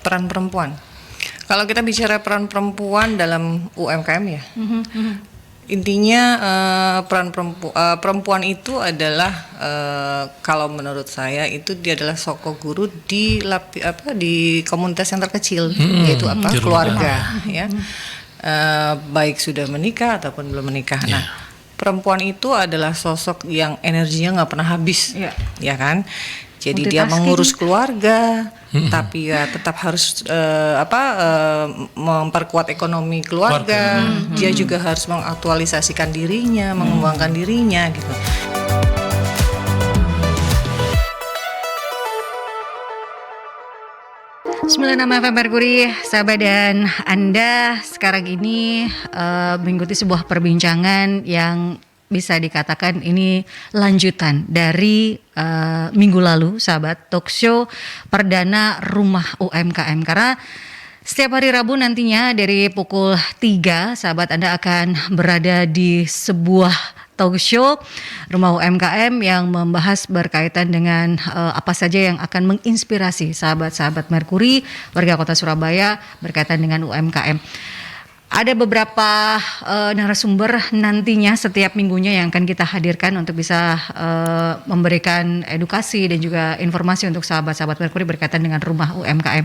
Peran perempuan. Kalau kita bicara peran perempuan dalam UMKM ya, intinya perempuan itu adalah kalau menurut saya itu dia adalah sosok guru di komunitas yang terkecil, yaitu keluarga, ya. Baik sudah menikah ataupun belum menikah. Nah, perempuan itu adalah sosok yang energinya nggak pernah habis, ya kan? Jadi dia mengurus keluarga, tapi ya tetap harus memperkuat ekonomi keluarga. Dia juga harus mengaktualisasikan dirinya, mengembangkan dirinya gitu. Sembilan FM Merkuri, sahabat dan Anda sekarang ini mengikuti sebuah perbincangan yang bisa dikatakan ini lanjutan dari minggu lalu, sahabat, talk show perdana Rumah UMKM. Karena setiap hari Rabu nantinya dari pukul 3, sahabat, Anda akan berada di sebuah talk show Rumah UMKM yang membahas berkaitan dengan apa saja yang akan menginspirasi sahabat-sahabat Merkuri, warga kota Surabaya berkaitan dengan UMKM. Ada beberapa narasumber nantinya setiap minggunya yang akan kita hadirkan untuk bisa memberikan edukasi dan juga informasi untuk sahabat-sahabat Merkuri berkaitan dengan Rumah UMKM.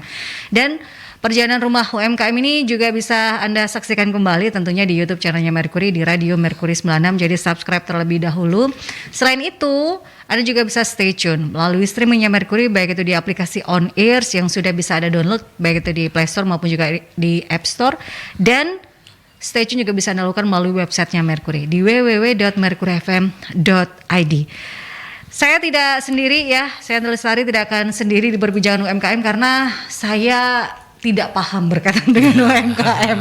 Dan perjalanan Rumah UMKM ini juga bisa Anda saksikan kembali tentunya di YouTube channelnya Merkuri, di Radio Merkuri 96, jadi subscribe terlebih dahulu. Selain itu, Anda juga bisa stay tune melalui streamingnya Merkuri, baik itu di aplikasi On Airs yang sudah bisa Anda download, baik itu di Play Store maupun juga di App Store. Dan stay tune juga bisa Anda lakukan melalui websitenya Merkuri di www.merkurifm.id. Saya tidak sendiri ya, saya Andra Lestari tidak akan sendiri di perbincangan UMKM karena saya tidak paham berkaitan dengan UMKM.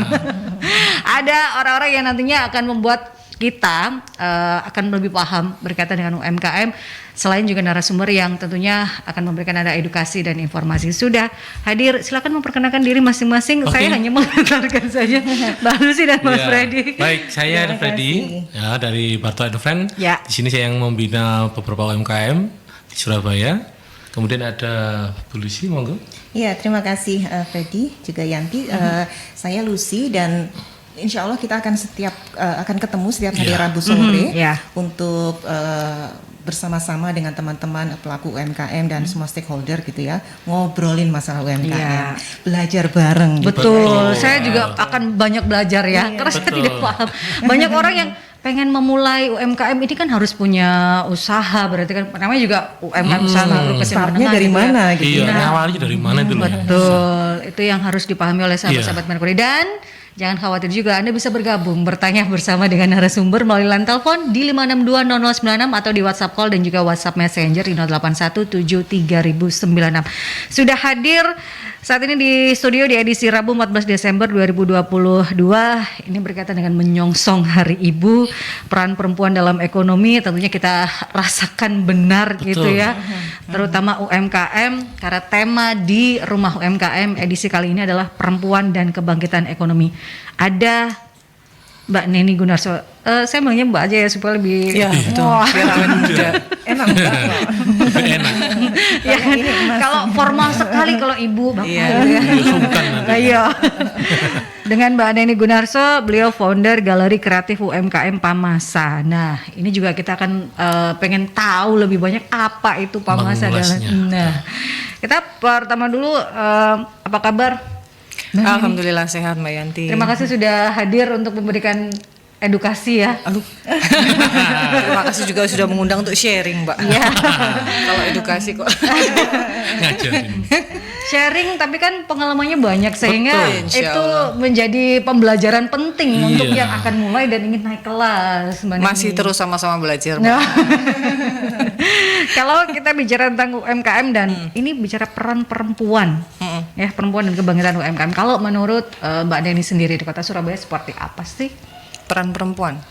Ada orang-orang yang nantinya akan membuat kita akan lebih paham berkaitan dengan UMKM, selain juga narasumber yang tentunya akan memberikan Anda edukasi dan informasi. Sudah hadir, silakan memperkenalkan diri masing-masing. Saya hanya mengenalkan saja Mbak Lucy dan Mas Freddy. Baik, saya Freddy ya, dari Barto Advent. Di sini saya yang membina beberapa UMKM di Surabaya. Kemudian ada Bu Lucy, monggo. Iya, terima kasih Freddy, juga Yanti. Saya Lucy dan insya Allah kita akan ketemu setiap hari Rabu sore untuk bersama-sama dengan teman-teman pelaku UMKM dan semua stakeholder gitu ya, ngobrolin masalah UMKM, belajar bareng. Betul, saya juga akan banyak belajar ya, karena saya tidak paham. Banyak orang yang pengen memulai UMKM ini kan harus punya usaha, berarti kan namanya juga UMKM usaha startnya dari mana gitu. Iya, awalnya dari mana itu. Betul, itu yang harus dipahami oleh sahabat-sahabat Merkuri. Dan jangan khawatir juga, Anda bisa bergabung, bertanya bersama dengan narasumber melalui line telepon di 5620096 atau di WhatsApp call dan juga WhatsApp Messenger di 08173096. Sudah hadir saat ini di studio di edisi Rabu 14 Desember 2022. Ini berkaitan dengan menyongsong Hari Ibu, peran perempuan dalam ekonomi tentunya kita rasakan benar. Betul. Gitu ya. Terutama UMKM, karena tema di Rumah UMKM edisi kali ini adalah perempuan dan kebangkitan ekonomi. Ada Mbak Neni Gunarso. Saya bilangnya Mbak aja ya supaya lebih enak. Ya kan? Kalau formal sekali kalau Ibu Bapak ya. Dengan Mbak Neni Gunarso, beliau founder Galeri Kreatif UMKM Pamasa. Nah, ini juga kita akan pengen tahu lebih banyak apa itu Pamasa. Nah, kita pertama dulu apa kabar? Alhamdulillah sehat Mbak Yanti. Terima kasih sudah hadir untuk memberikan edukasi ya. Terima kasih juga sudah mengundang untuk sharing Mbak. Iya. Kalau edukasi kok. Ngajarin. Sharing tapi kan pengalamannya banyak sehingga Betul, itu menjadi pembelajaran penting untuk yang akan mulai dan ingin naik kelas. Masih terus sama-sama belajar. Kalau kita bicara tentang UMKM dan ini bicara peran perempuan, ya perempuan dan kebangkitan UMKM. Kalau menurut Mbak Neni sendiri di Kota Surabaya seperti apa sih peran perempuan?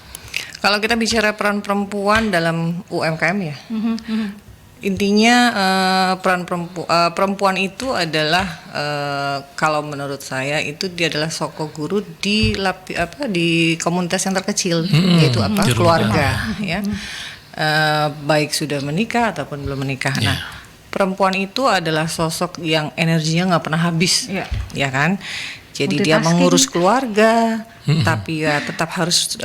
Kalau kita bicara peran perempuan dalam UMKM ya, intinya peran perempuan itu adalah kalau menurut saya itu dia adalah sosok guru di komunitas yang terkecil, yaitu keluarga, ya. Baik sudah menikah ataupun belum menikah. Nah, perempuan itu adalah sosok yang energinya nggak pernah habis, ya kan? Jadi dia mengurus keluarga, tapi ya tetap harus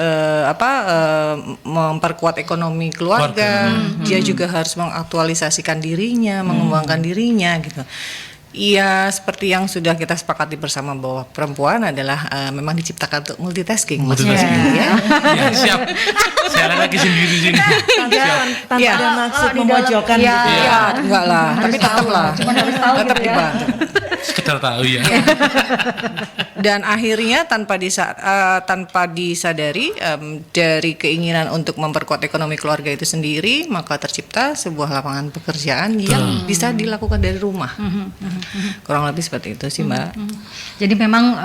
memperkuat ekonomi keluarga. Dia juga harus mengaktualisasikan dirinya, mengembangkan dirinya gitu. Iya, seperti yang sudah kita sepakati bersama bahwa perempuan adalah memang diciptakan untuk multitasking. Ya, siap. Saya lagi sendiri sini. Tanpa ada maksud memojokkan gitu. Ya, enggak lah, tapi tetap lah. Cuma harus tahu tetap gitu ya. dibantu. Sekedar tahu ya. Dan akhirnya tanpa disadari dari keinginan untuk memperkuat ekonomi keluarga itu sendiri, maka tercipta sebuah lapangan pekerjaan yang bisa dilakukan dari rumah. Kurang lebih seperti itu sih, Mbak. Jadi memang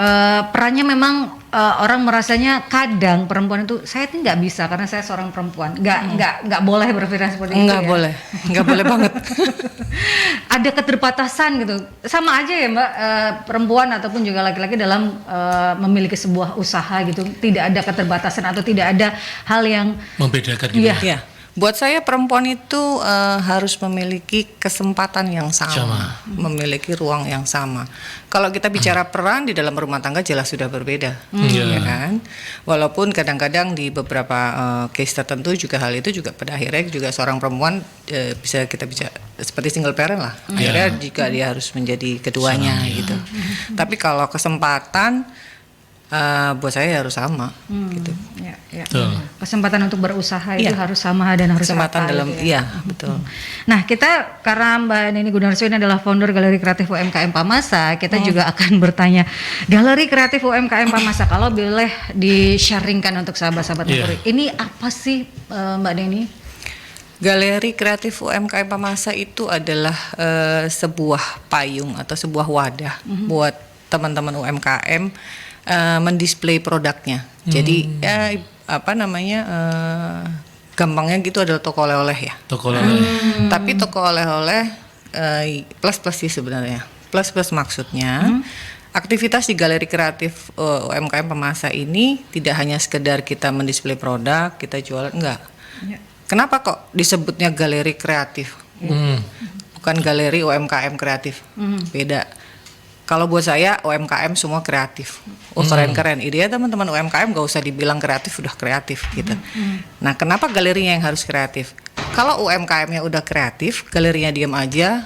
perannya memang orang merasanya kadang perempuan itu saya tuh nggak bisa karena saya seorang perempuan, nggak boleh berpikiran seperti itu. Nggak boleh banget. Ada keterbatasan gitu, sama aja ya Mbak, perempuan ataupun juga laki-laki dalam memiliki sebuah usaha gitu, tidak ada keterbatasan atau tidak ada hal yang membedakan gitu. Iya. Buat saya perempuan itu harus memiliki kesempatan yang sama, memiliki ruang yang sama. Kalau kita bicara peran di dalam rumah tangga jelas sudah berbeda, ya kan? Walaupun kadang-kadang di beberapa case tertentu juga hal itu juga pada akhirnya juga seorang perempuan bisa kita bicara seperti single parent lah. Akhirnya jika dia harus menjadi keduanya gitu. Tapi kalau kesempatan buat saya harus sama gitu. Kesempatan untuk berusaha itu harus sama dan harus kesempatan rata, dalam gitu ya. Betul. Nah, kita karena Mbak Neni Gunarso ini adalah founder Galeri Kreatif UMKM Pamasa, kita juga akan bertanya, Galeri Kreatif UMKM Pamasa kalau boleh di-sharingkan untuk sahabat-sahabat Merkuri. Ini apa sih Mbak Neni? Galeri Kreatif UMKM Pamasa itu adalah sebuah payung atau sebuah wadah buat teman-teman UMKM mendisplay produknya. Jadi gampangnya gitu adalah toko oleh-oleh ya. Toko oleh-oleh. Tapi toko oleh-oleh plus sih sebenarnya. Plus maksudnya aktivitas di Galeri Kreatif UMKM Pamasa ini tidak hanya sekedar kita mendisplay produk, kita jualan, enggak. Kenapa kok disebutnya Galeri Kreatif? Bukan Galeri UMKM Kreatif. Beda. Kalau buat saya UMKM semua kreatif. Keren-keren. Ide teman-teman UMKM gak usah dibilang kreatif, udah kreatif gitu. Nah, kenapa galerinya yang harus kreatif? Kalau UMKM-nya udah kreatif, galerinya diam aja,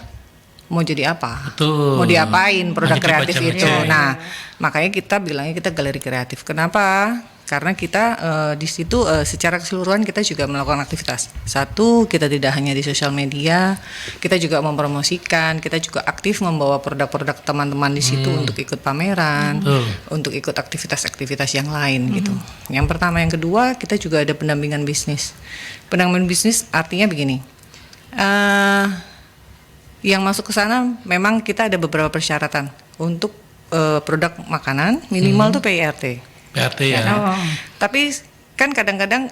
mau jadi apa? Betul. Mau diapain produk kreatif itu? Aja. Nah, makanya kita bilangnya kita galeri kreatif. Kenapa? Karena kita di situ secara keseluruhan kita juga melakukan aktivitas. Satu, kita tidak hanya di sosial media, kita juga mempromosikan, kita juga aktif membawa produk-produk teman-teman di situ untuk ikut pameran, untuk ikut aktivitas-aktivitas yang lain gitu. Yang pertama, yang kedua, kita juga ada pendampingan bisnis. Pendampingan bisnis artinya begini. Yang masuk ke sana memang kita ada beberapa persyaratan untuk produk makanan minimal tuh PIRT. PRT ya. Tapi kan kadang-kadang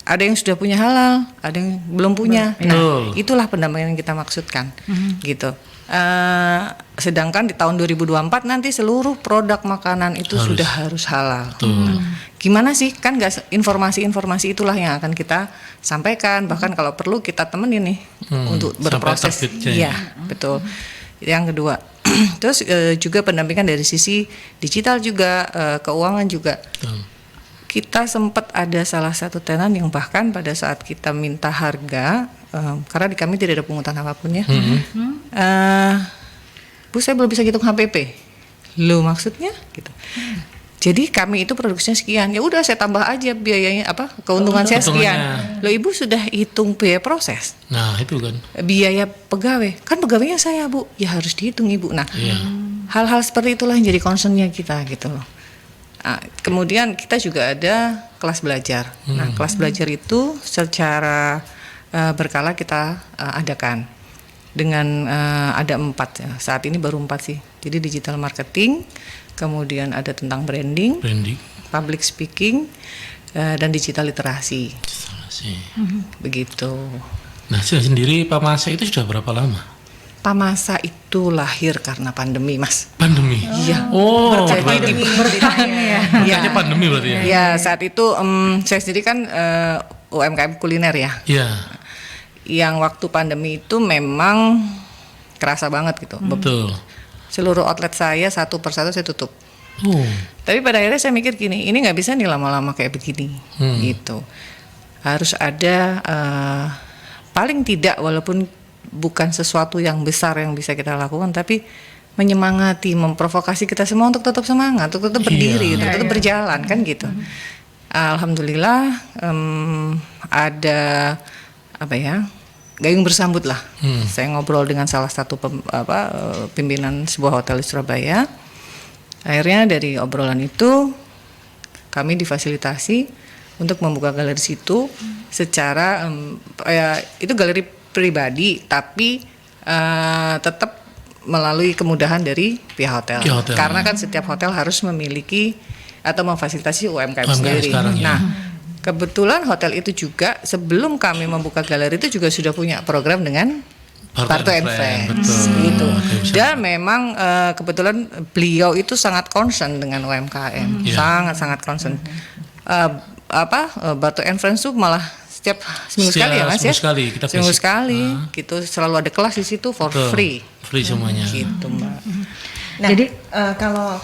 ada yang sudah punya halal, ada yang belum punya. Nah, itulah pendampingan yang kita maksudkan, gitu. Sedangkan di tahun 2024 nanti seluruh produk makanan itu sudah harus halal. Gimana sih? Kan nggak informasi itulah yang akan kita sampaikan. Bahkan kalau perlu kita temenin nih untuk berproses. Iya, betul. Yang kedua. Terus juga pendampingan dari sisi digital juga, keuangan juga. Kita sempat ada salah satu tenan yang bahkan pada saat kita minta harga, karena di kami tidak ada pungutan apapun ya. Bu, saya belum bisa hitung HPP. Loh, maksudnya gitu. Jadi kami itu produksinya sekian, ya udah saya tambah aja biayanya keuntungan saya sekian. Loh, Ibu sudah hitung biaya proses. Nah, itu kan. Biaya pegawai, kan pegawainya saya, Bu, ya harus dihitung Ibu. Nah, hal-hal seperti itulah yang jadi concernnya kita gitu loh. Nah, kemudian kita juga ada kelas belajar. Nah, kelas belajar itu secara berkala kita adakan dengan ada 4 ya. Saat ini baru 4 sih. Jadi digital marketing, kemudian ada tentang branding, public speaking, dan digital literasi. Begitu. Nah, sendiri Pamasa itu sudah berapa lama? Pamasa itu lahir karena pandemi, Mas. Pandemi? Iya. Oh, jadi bertahan ya. Pandemi berarti ya? Ya, saat itu saya sendiri kan UMKM kuliner ya. Iya. yang waktu pandemi itu memang kerasa banget gitu. Betul. Seluruh outlet saya satu persatu saya tutup. Tapi pada akhirnya saya mikir gini, ini nggak bisa nih lama-lama kayak begini, gitu. Harus ada paling tidak walaupun bukan sesuatu yang besar yang bisa kita lakukan, tapi menyemangati, memprovokasi kita semua untuk tetap semangat, untuk tetap berdiri, untuk tetap berjalan kan gitu. Alhamdulillah ada gayung bersambut lah. Saya ngobrol dengan salah satu pimpinan sebuah hotel di Surabaya. Akhirnya dari obrolan itu kami difasilitasi untuk membuka galeri situ secara itu galeri pribadi tapi tetap melalui kemudahan dari pihak hotel. Karena kan setiap hotel harus memiliki atau memfasilitasi UMKM sendiri. Nah, kebetulan hotel itu juga sebelum kami membuka galeri itu juga sudah punya program dengan Barto and Friends gitu. Dan memang kebetulan beliau itu sangat concern dengan UMKM, sangat concern. Barto and Friends tuh malah setiap seminggu sekali ya Mas ya. Seminggu sekali gitu, selalu ada kelas di situ for free semuanya. Gitu Mbak. Nah, jadi kalau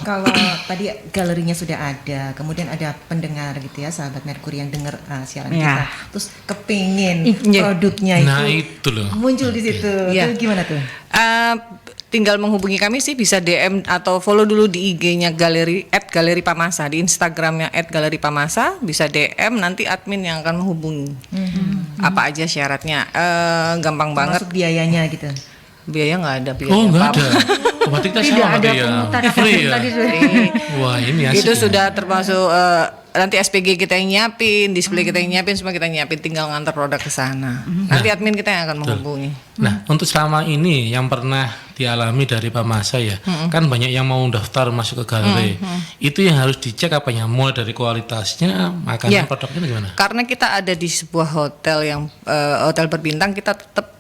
tadi galerinya sudah ada, kemudian ada pendengar gitu ya, sahabat Merkuri yang dengar siaran kita, terus kepingin produknya itu loh muncul di situ, itu gimana tuh? Tinggal menghubungi kami sih, bisa DM atau follow dulu di IG-nya @galeri Pamasa, di Instagramnya @galeripamasa, bisa DM, nanti admin yang akan menghubungi. Apa aja syaratnya, gampang banget. Masuk biayanya gitu? Biaya nggak ada biaya. Oh nggak ada. Berarti kita sama ada ya. Free ya. Wah ini asik. Itu sudah termasuk nanti SPG kita yang nyiapin, display kita yang nyiapin, semua kita nyiapin, tinggal ngantar produk ke sana. Nanti admin kita yang akan menghubungi. Nah, untuk selama ini yang pernah dialami dari Pamasa ya, kan banyak yang mau daftar masuk ke galeri. Itu yang harus dicek apanya, mulai dari kualitasnya, makanan, produknya gimana? Karena kita ada di sebuah hotel yang hotel berbintang, kita tetap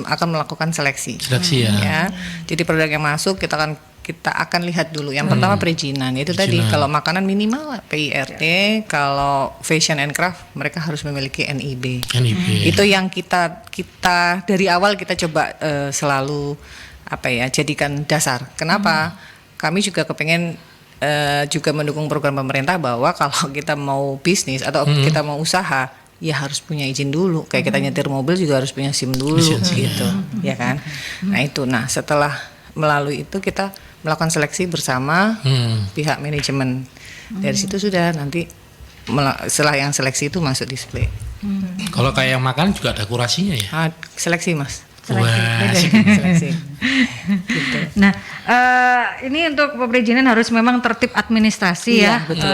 akan melakukan seleksi. Ya. Jadi produk yang masuk kita akan lihat dulu. Yang pertama perizinan. Itu tadi kalau makanan minimal PIRT, kalau fashion and craft mereka harus memiliki NIB. Itu yang kita dari awal kita coba selalu jadikan dasar. Kenapa? Kami juga kepengen juga mendukung program pemerintah bahwa kalau kita mau bisnis atau kita mau usaha, ya harus punya izin dulu. Kayak kita nyetir mobil juga harus punya SIM dulu gitu, ya kan? Nah, setelah melalui itu kita melakukan seleksi bersama pihak manajemen. Dari situ sudah nanti setelah yang seleksi itu masuk display. Kalau kayak yang makan juga ada kurasinya ya? Seleksi Mas. Seleksi. Gitu. Nah, ini untuk perizinan harus memang tertib administrasi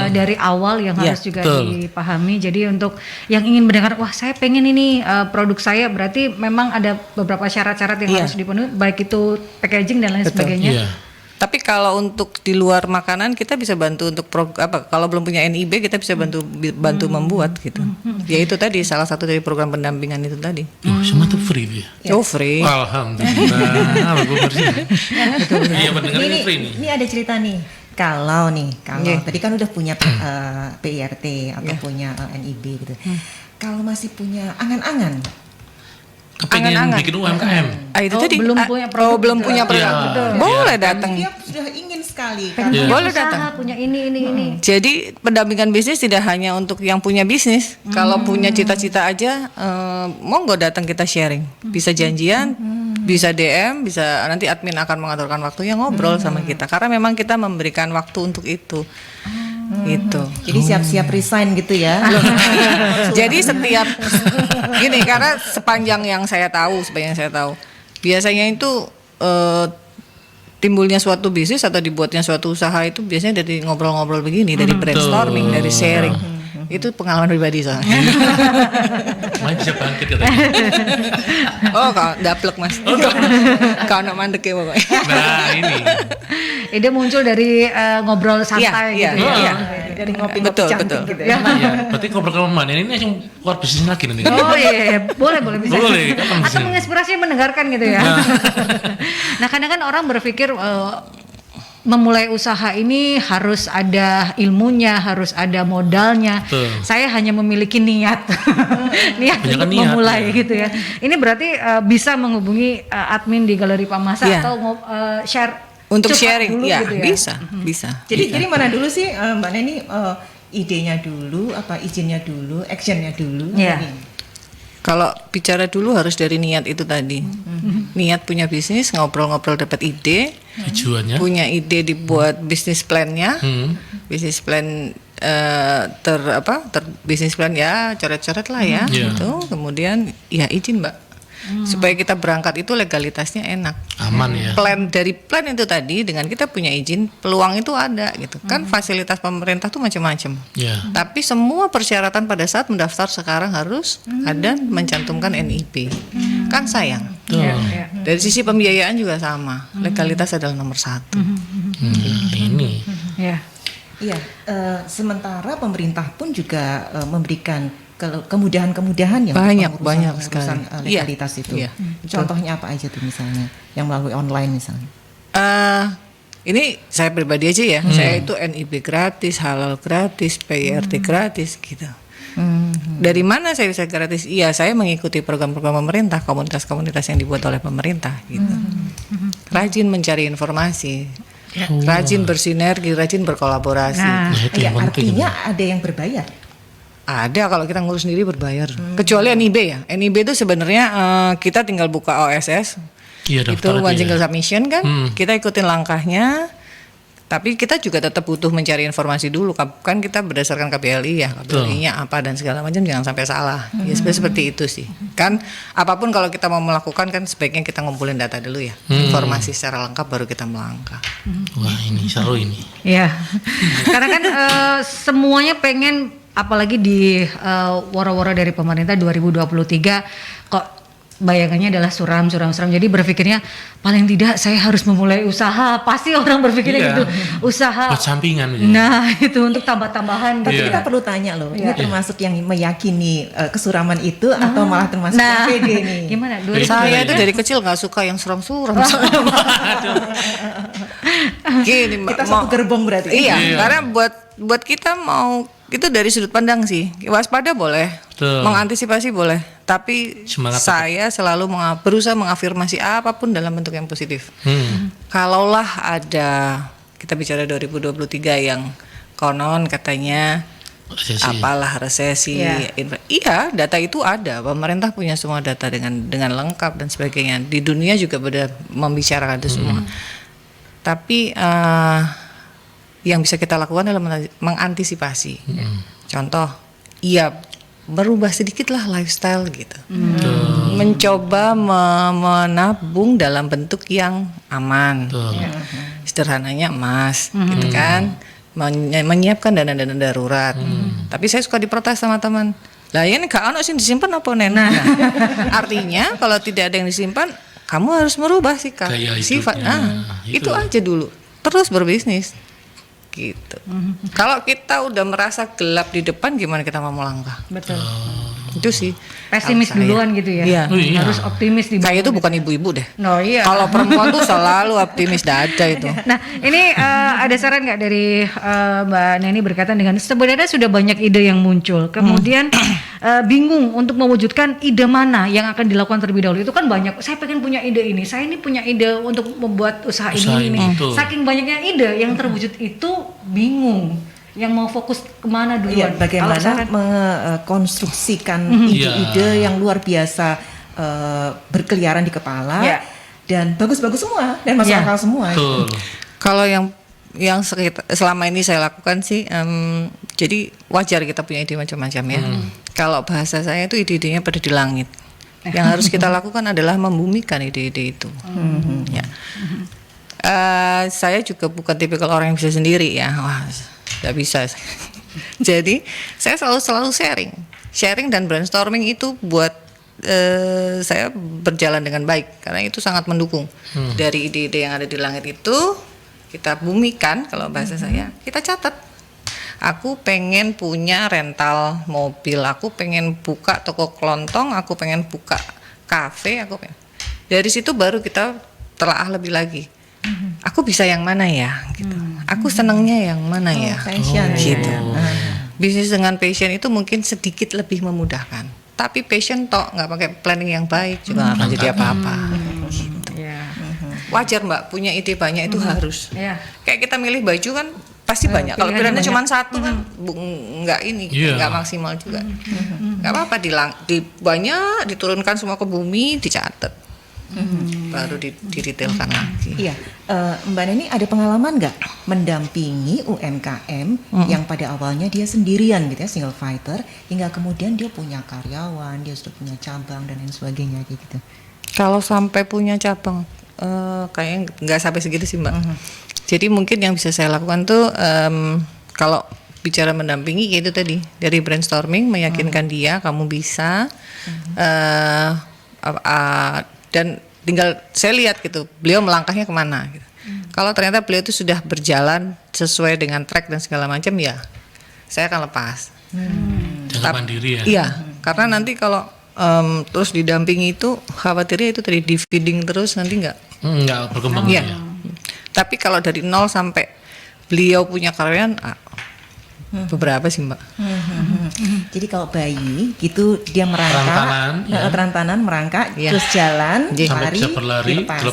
dari awal yang harus juga dipahami. Jadi untuk yang ingin mendengar, wah saya pengen ini produk saya, berarti memang ada beberapa syarat-syarat yang harus dipenuhi, baik itu packaging dan lain sebagainya. Tapi kalau untuk di luar makanan kita bisa bantu untuk kalau belum punya NIB kita bisa bantu membuat gitu. Ya itu tadi salah satu dari program pendampingan itu tadi. Semua tuh free ya? Oh free. Alhamdulillah. Iya pendengar ini free nih. Ini ada cerita nih. Kalau tadi kan udah punya PIRT atau punya NIB gitu. Kalau masih punya angan-angan, kepengen bikin UMKM. Itu tadi belum punya produk. Belum punya produk. Boleh datang. Dia sudah ingin sekali. Boleh datang. Punya ini. Jadi pendampingan bisnis tidak hanya untuk yang punya bisnis. Kalau punya cita-cita aja, monggo datang kita sharing. Bisa janjian, bisa DM, bisa nanti admin akan mengaturkan waktunya ngobrol sama kita. Karena memang kita memberikan waktu untuk itu. Gitu. Jadi siap-siap resign gitu ya. Jadi setiap gini, karena sepanjang yang saya tahu, biasanya itu timbulnya suatu bisnis atau dibuatnya suatu usaha itu biasanya dari ngobrol-ngobrol begini, dari brainstorming, dari sharing. Itu pengalaman pribadi soalnya. Main bisa bangkit katanya. Oh, kau daplek Mas. Kau nak mandek ya pokoknya. Nah ini. Ide muncul dari ngobrol santai gitu ya. Dari ngopi-ngopi cantik gitu ya. Berarti ngobrol mana ini langsung keluar bisnis lagi nanti. Oh iya, boleh bisa. Boleh. Atau menginspirasi mendengarkan gitu ya. Nah kadang kan orang berpikir memulai usaha ini harus ada ilmunya, harus ada modalnya. Betul. Saya hanya memiliki niat, niat Banyak untuk niat, memulai ya. gitu ya. Ini berarti bisa menghubungi admin di Galeri Pamasa Iya. atau share Untuk cepat sharing, dulu ya, gitu ya. bisa. Jadi mana dulu sih Mbak Neni, idenya dulu, apa izinnya dulu, actionnya dulu? Iya. apa gini? Kalau bicara dulu harus dari niat itu tadi. Niat punya bisnis, ngobrol-ngobrol dapat ide, Tujuannya. punya ide dibuat bisnis plan-nya. Bisnis plan bisnis plan ya coret-coret lah ya Iya. gitu. Kemudian ya izin, Mbak. Supaya kita berangkat itu legalitasnya enak. Aman ya. Dari plan itu tadi dengan kita punya izin, peluang itu ada gitu. Kan fasilitas pemerintah tuh macam-macam. Ya. Tapi semua persyaratan pada saat mendaftar sekarang harus ada mencantumkan NIP. Kan sayang. Tuh. Dari sisi pembiayaan juga sama. Legalitas adalah nomor satu. Ini. Ya. Iya, sementara pemerintah pun juga memberikan kemudahan-kemudahan yang Banyak urusan sekali. legalitas Iya, itu. iya. Contohnya apa aja tuh misalnya yang melalui online misalnya? Ini saya pribadi aja ya. Saya itu NIP gratis, halal gratis, PIRT gratis gitu. Dari mana saya bisa gratis? Iya, saya mengikuti program-program pemerintah, komunitas-komunitas yang dibuat oleh pemerintah gitu. Rajin mencari informasi, rajin bersinergi, rajin berkolaborasi. Nah, Nah, itu Ya, yang penting. artinya ada yang berbayar. Ada kalau kita ngurus sendiri berbayar. Kecuali NIB ya. NIB itu sebenarnya kita tinggal buka OSS. Iya, Itu daftar one aja single ya. submission kan. Kita ikutin langkahnya. Tapi kita juga tetap butuh mencari informasi dulu. Kan kita berdasarkan KBLI ya. KBLI-nya apa dan segala macam, jangan sampai salah. Ya seperti itu sih. Kan apapun kalau kita mau melakukan kan sebaiknya kita ngumpulin data dulu ya. Informasi secara lengkap baru kita melangkah. Wah, ini seru ini. Ya, karena kan semuanya pengen, apalagi di wara-wara dari pemerintah 2023 kok bayangannya adalah suram. Jadi berpikirnya paling tidak saya harus memulai usaha. Pasti orang berpikirnya Iya. gitu, usaha. Buat sampingan gitu. Nah itu untuk tambah-tambahan. Tapi Iya. kita perlu tanya loh, ini Iya. termasuk yang meyakini kesuraman itu atau malah termasuk Nah, yang pede nih? gimana? Saya itu dari kecil nggak suka yang suram-suram. Gini, Mbak, Kita satu gerbong berarti. Iya, Iya. karena buat kita mau itu dari sudut pandang sih. Waspada boleh, Betul. mengantisipasi boleh, tapi Semangat saya selalu berusaha mengafirmasi apapun dalam bentuk yang positif. Kalaulah ada, kita bicara 2023 yang konon katanya Resesi. apalah resesi, Iya. iya data itu ada, pemerintah punya semua data dengan lengkap dan sebagainya. Di dunia juga pada membicarakan itu semua. Tapi yang bisa kita lakukan adalah mengantisipasi. Contoh, iya berubah sedikit lah lifestyle gitu. Mencoba menabung dalam bentuk yang aman. Betul. Sederhananya emas, gitu kan. Menyiapkan dana-dana darurat. Tapi saya suka diprotes sama teman. Lah ini gak ono sih disimpan apa Nen? Nah, artinya kalau tidak ada yang disimpan, kamu harus merubah sikap, Gaya sifat. hidupnya. Itu aja dulu. Terus berbisnis. Gitu. Kalau kita udah merasa gelap di depan, gimana kita mau melangkah? Betul. Itu sih. Pesimis kalau saya. duluan gitu ya. Iya. Oh, iya. Harus optimis di Saya itu bukan ibu-ibu deh. No, iya. Kalau perempuan tuh selalu optimis dada itu. Nah, ini ada saran nggak dari Mbak Neni berkaitan dengan sebenarnya sudah banyak ide yang muncul, kemudian bingung untuk mewujudkan ide mana yang akan dilakukan terlebih dahulu. Itu kan banyak. Saya pengen punya ide ini, saya ini punya ide untuk membuat usaha ini. betul. Saking banyaknya ide yang terwujud itu bingung. Yang mau fokus kemana duluan? Iya, bagaimana Kalau saran- mengkonstruksikan Iya. ide-ide yang luar biasa berkeliaran di kepala Iya. dan bagus-bagus semua dan masuk Iya. akal semua. Betul. Kalau yang selama ini saya lakukan sih, jadi wajar kita punya ide macam-macam ya. Kalau bahasa saya itu ide-idenya pada di langit. Yang harus kita lakukan adalah membumikan ide-ide itu. Ya. Saya juga bukan tipikal orang yang bisa sendiri ya. Wah, nggak bisa. Jadi saya selalu sharing dan brainstorming itu buat saya berjalan dengan baik karena itu sangat mendukung. Dari ide-ide yang ada di langit itu kita bumikan, kalau bahasa saya kita catat. Aku pengen punya rental mobil, aku pengen buka toko kelontong, aku pengen buka kafe, Dari situ baru kita telaah lebih lagi. aku bisa yang mana ya gitu. Aku senangnya yang mana ya Passion gitu. ya. Bisnis dengan passion itu mungkin sedikit lebih memudahkan. Tapi passion tok nggak pakai planning yang baik juga nggak akan jadi apa-apa. Wajar Mbak punya ide banyak itu harus. Kayak kita milih baju kan pasti banyak. Kalau pilihannya cuma satu kan nggak ini, nggak maksimal juga. Nggak apa-apa banyak diturunkan semua ke bumi, dicatat. Baru didetailkan lagi. Iya, Mbak Neni ada pengalaman nggak mendampingi UMKM yang pada awalnya dia sendirian gitu ya, single fighter, hingga kemudian dia punya karyawan, dia sudah punya cabang dan lain sebagainya kayak gitu. Kalau sampai punya cabang, kayaknya nggak sampai segitu sih Mbak. Jadi mungkin yang bisa saya lakukan tuh kalau bicara mendampingi kayak itu tadi, dari brainstorming meyakinkan dia kamu bisa, dan tinggal saya lihat gitu beliau melangkahnya kemana gitu. Kalau ternyata beliau itu sudah berjalan sesuai dengan track dan segala macam ya saya akan lepas. Jangan mandiri ya. Iya, karena nanti kalau terus didampingi itu khawatirnya itu tadi di feeding terus nanti nggak berkembang. Iya. Tapi kalau dari nol sampai beliau punya karyawan beberapa sih Mbak. Jadi kalau bayi gitu dia merangkak, terantanan merangkak, terus jalan, sampai lari, bisa berlari, lepas.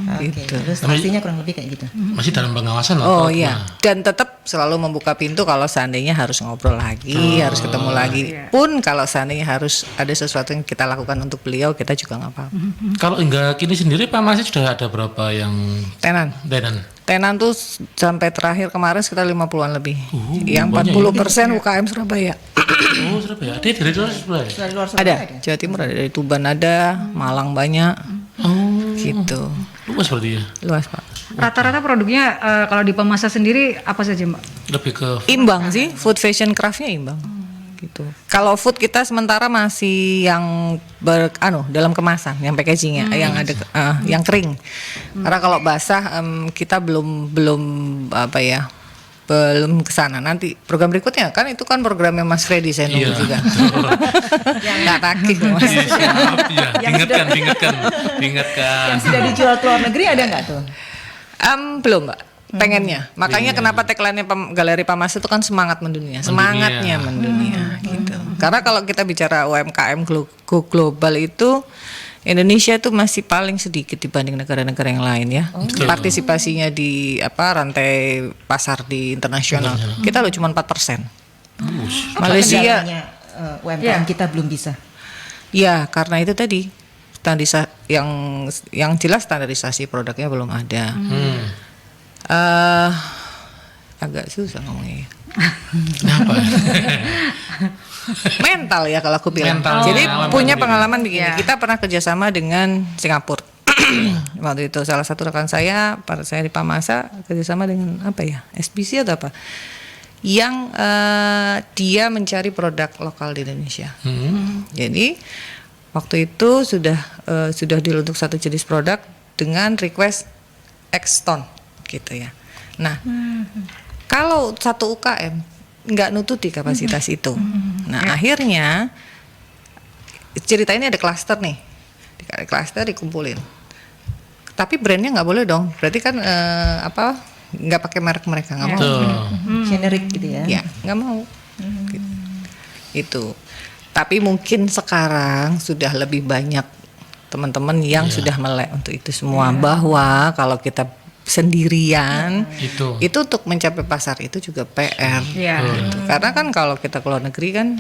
Oke, Gitu. terus hasilnya kurang lebih kayak gitu. Masih dalam pengawasan loh. Oh iya, dan tetap selalu membuka pintu kalau seandainya harus ngobrol lagi, harus ketemu lagi. Pun kalau seandainya harus ada sesuatu yang kita lakukan untuk beliau, kita juga nggak apa-apa. Kalau hingga kini sendiri Pak Masih sudah ada berapa yang Tenan tuh sampai terakhir kemarin sekitar 50-an lebih. Yang 40% UKM Surabaya. Oh Surabaya, ada dari luar Surabaya? Dari luar Surabaya Ada, Jawa Timur ada, dari Tuban ada, Malang banyak. Gitu. Luas berarti ya? Luas Pak. Rata-rata produknya kalau di Pemasa sendiri apa saja Mbak? Lebih ke Imbang sih, food fashion craftnya imbang. Gitu. Kalau food kita sementara masih yang dalam kemasan, yang packagingnya, yang ada yang kering. Karena kalau basah kita belum ke sana. Nanti program berikutnya kan itu kan programnya Mas Freddy saya nunggu juga. Nggak takik Mas. Diingatkan. Yang sudah dijual ke luar negeri ada nggak tuh? Belum Mbak. Pengennya, makanya kenapa tagline-nya Galeri Pamas itu kan semangat mendunia, semangatnya mendunia gitu. Karena kalau kita bicara UMKM global itu Indonesia itu masih paling sedikit dibanding negara-negara yang lain ya. Partisipasinya di rantai pasar di internasional. Kita loh cuma 4%. Malaysia UMKM kita belum bisa. Ya, karena itu tadi yang jelas standarisasi produknya belum ada. Agak susah ngomongnya. Kenapa? Mental ya kalau aku bilang. Jadi punya pengalaman begini. Kita pernah kerjasama dengan Singapura. Waktu itu salah satu rekan saya, pada saya di Pamasa kerjasama dengan SBC atau apa? Yang dia mencari produk lokal di Indonesia. Jadi waktu itu sudah deal untuk satu jenis produk dengan request X ton. Gitu ya. Nah, kalau satu UKM nggak nututi kapasitas itu. Nah, akhirnya cerita ini ada klaster nih. Di klaster dikumpulin. Tapi brandnya nggak boleh dong. Berarti kan nggak pakai merek mereka, nggak mau. Generik gitu ya. Ya, nggak mau. Gitu. Itu. Tapi mungkin sekarang sudah lebih banyak teman-teman yang sudah melek untuk itu semua. Bahwa kalau kita sendirian itu untuk mencapai pasar itu juga PR gitu. Karena kan kalau kita ke luar negeri kan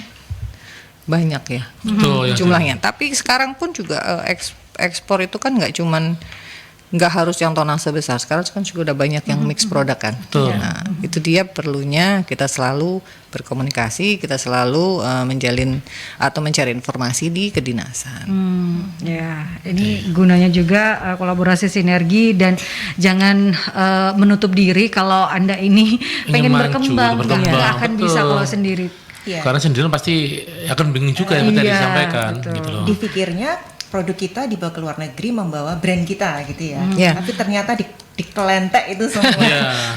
banyak ya jumlahnya. Tapi sekarang pun juga ekspor itu kan nggak harus yang tonase besar. Sekarang kan juga udah banyak yang mix produk kan. Nah, itu dia perlunya kita selalu berkomunikasi, kita selalu menjalin atau mencari informasi di kedinasan. Ini gunanya juga kolaborasi sinergi dan jangan menutup diri kalau Anda ini pengen berkembang. Nggak akan bisa kalau sendiri. Karena sendirian pasti akan bingung juga yang tadi disampaikan. Gitu loh. Dipikirnya produk kita dibawa ke luar negeri membawa brand kita gitu ya. Tapi ternyata dikelentek itu semua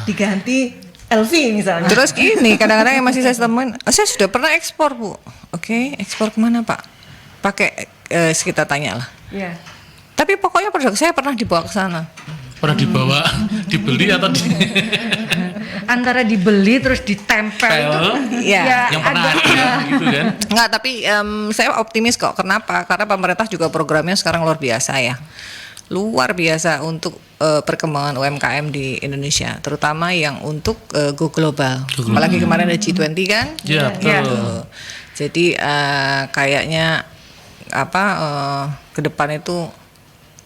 diganti LV misalnya. Terus gini, kadang-kadang yang masih saya temuin, saya sudah pernah ekspor Bu. Oke, ekspor kemana Pak? Pakai kita tanya lah. Tapi pokoknya produk saya pernah dibawa ke sana. Pernah dibawa, dibeli atau Antara dibeli terus ditempel itu ya yang pernah agak- ada gitu kan? Enggak, tapi saya optimis kok. Kenapa? Karena pemerintah juga programnya sekarang luar biasa ya. Luar biasa untuk perkembangan UMKM di Indonesia, terutama yang untuk go global. Apalagi kemarin ada G20 kan? Iya, betul. Jadi kayaknya ke depan itu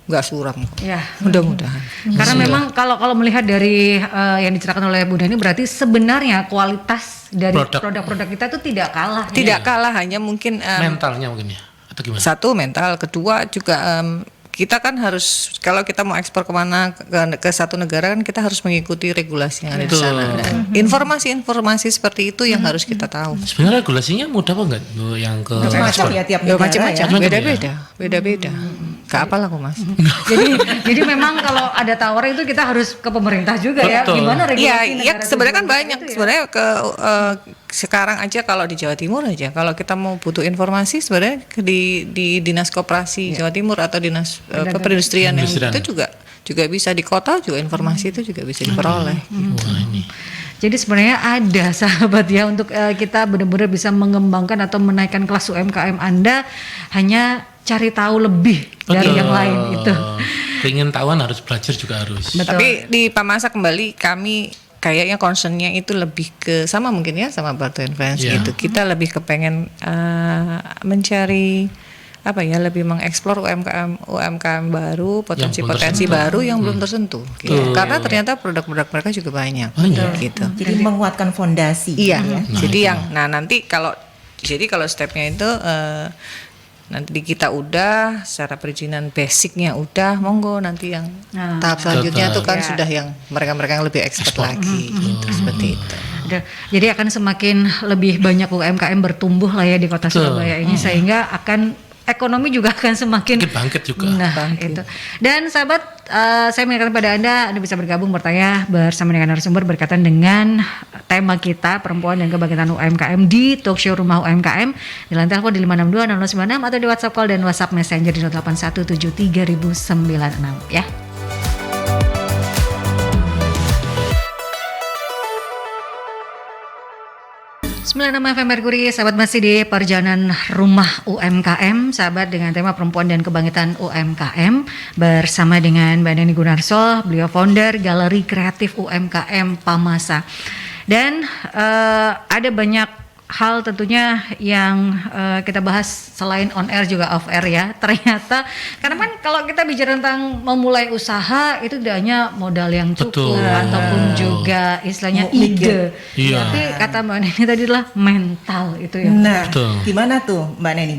nggak suram kok. Ya. Mudah-mudahan. Karena memang kalau melihat dari yang diceritakan oleh Bu Dani, berarti sebenarnya kualitas dari produk-produk kita itu tidak kalah. Tidak kalah, hanya mungkin Mentalnya mungkin ya, atau gimana? satu mental, kedua juga kita kan harus, kalau kita mau ekspor kemana ke satu negara kan kita harus mengikuti regulasi yang ada di sana. Dan informasi-informasi seperti itu yang harus kita tahu. Sebenarnya regulasinya mudah apa enggak Bu, yang ke Macam-macam ekspor? ya tiap Ya, negara macam-macam, ya. beda-beda. Gak apalah aku mas. jadi memang kalau ada tawaran itu kita harus ke pemerintah juga ya. Betul. Gimana regulasi Iya, negara sebenarnya kan tujuan banyak. itu ya? Sebenarnya sekarang aja kalau di Jawa Timur aja, kalau kita mau butuh informasi sebenarnya di Dinas Koperasi Jawa Timur atau Dinas Perindustrian yang Perindustrian. itu juga bisa, di kota juga informasi itu juga bisa diperoleh. Wah, ini. Jadi sebenarnya ada sahabat ya untuk kita benar-benar bisa mengembangkan atau menaikkan kelas UMKM Anda, hanya cari tahu lebih dari Betul. yang lain itu. Pengen tahuan harus belajar juga harus. Betul. Tapi di Pamasa kembali kami kayaknya concernnya itu lebih ke sama mungkin ya sama Barto Friends Iya. gitu. Kita lebih kepengen mencari lebih mengeksplor UMKM baru, potensi-potensi baru yang belum tersentuh. Gitu. Karena ternyata produk-produk mereka juga banyak. Gitu. Jadi menguatkan fondasi. Iya. ya. Jadi nanti kalau stepnya itu nanti kita udah secara perizinan basicnya udah, monggo nanti yang tahap selanjutnya itu kan sudah yang mereka yang lebih expert lagi gitu, seperti itu. Jadi akan semakin lebih banyak UMKM bertumbuh lah ya di kota Surabaya ini, sehingga akan ekonomi juga akan semakin Bangkit juga. Nah, itu. Dan sahabat, saya mengingatkan pada Anda bisa bergabung bertanya bersama dengan narasumber berkaitan dengan tema kita perempuan dan kebangkitan UMKM di Talkshow Rumah UMKM di line telepon di 562 0096 atau di WhatsApp call dan WhatsApp Messenger di 08173096 ya. FM Merkuri, sahabat masih di perjalanan Rumah UMKM, sahabat dengan tema perempuan dan kebangkitan UMKM bersama dengan Mbak Dani Gunarso, beliau founder Galeri Kreatif UMKM Pamasa. Dan ada banyak hal tentunya yang kita bahas selain on air juga off air ya. Ternyata karena kan kalau kita bicara tentang memulai usaha itu tidak hanya modal yang cukup ataupun juga istilahnya ide. Iya. Tapi kata Mbak Neni tadi adalah mental itu ya. Nah, Betul. gimana tuh Mbak Neni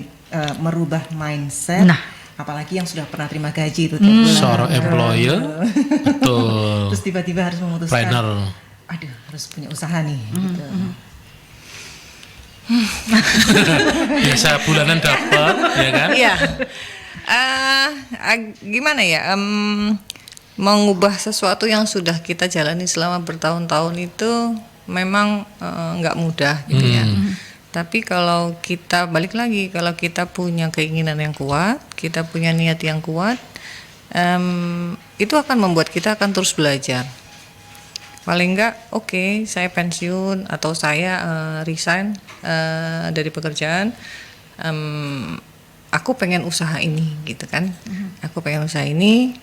merubah mindset? Nah. Apalagi yang sudah pernah terima gaji itu tiap bulan. Seorang employer, betul. Terus tiba-tiba harus memutuskan, Planner. aduh harus punya usaha nih. Gitu. Biasa bulanan dapat, ya kan? Iya. Gimana ya? Mengubah sesuatu yang sudah kita jalani selama bertahun-tahun itu memang nggak mudah gitu ya. Tapi kalau kita balik lagi, kalau kita punya keinginan yang kuat, kita punya niat yang kuat, itu akan membuat kita akan terus belajar. Paling enggak, oke, saya pensiun atau saya resign dari pekerjaan, aku pengen usaha ini, gitu kan? Aku pengen usaha ini.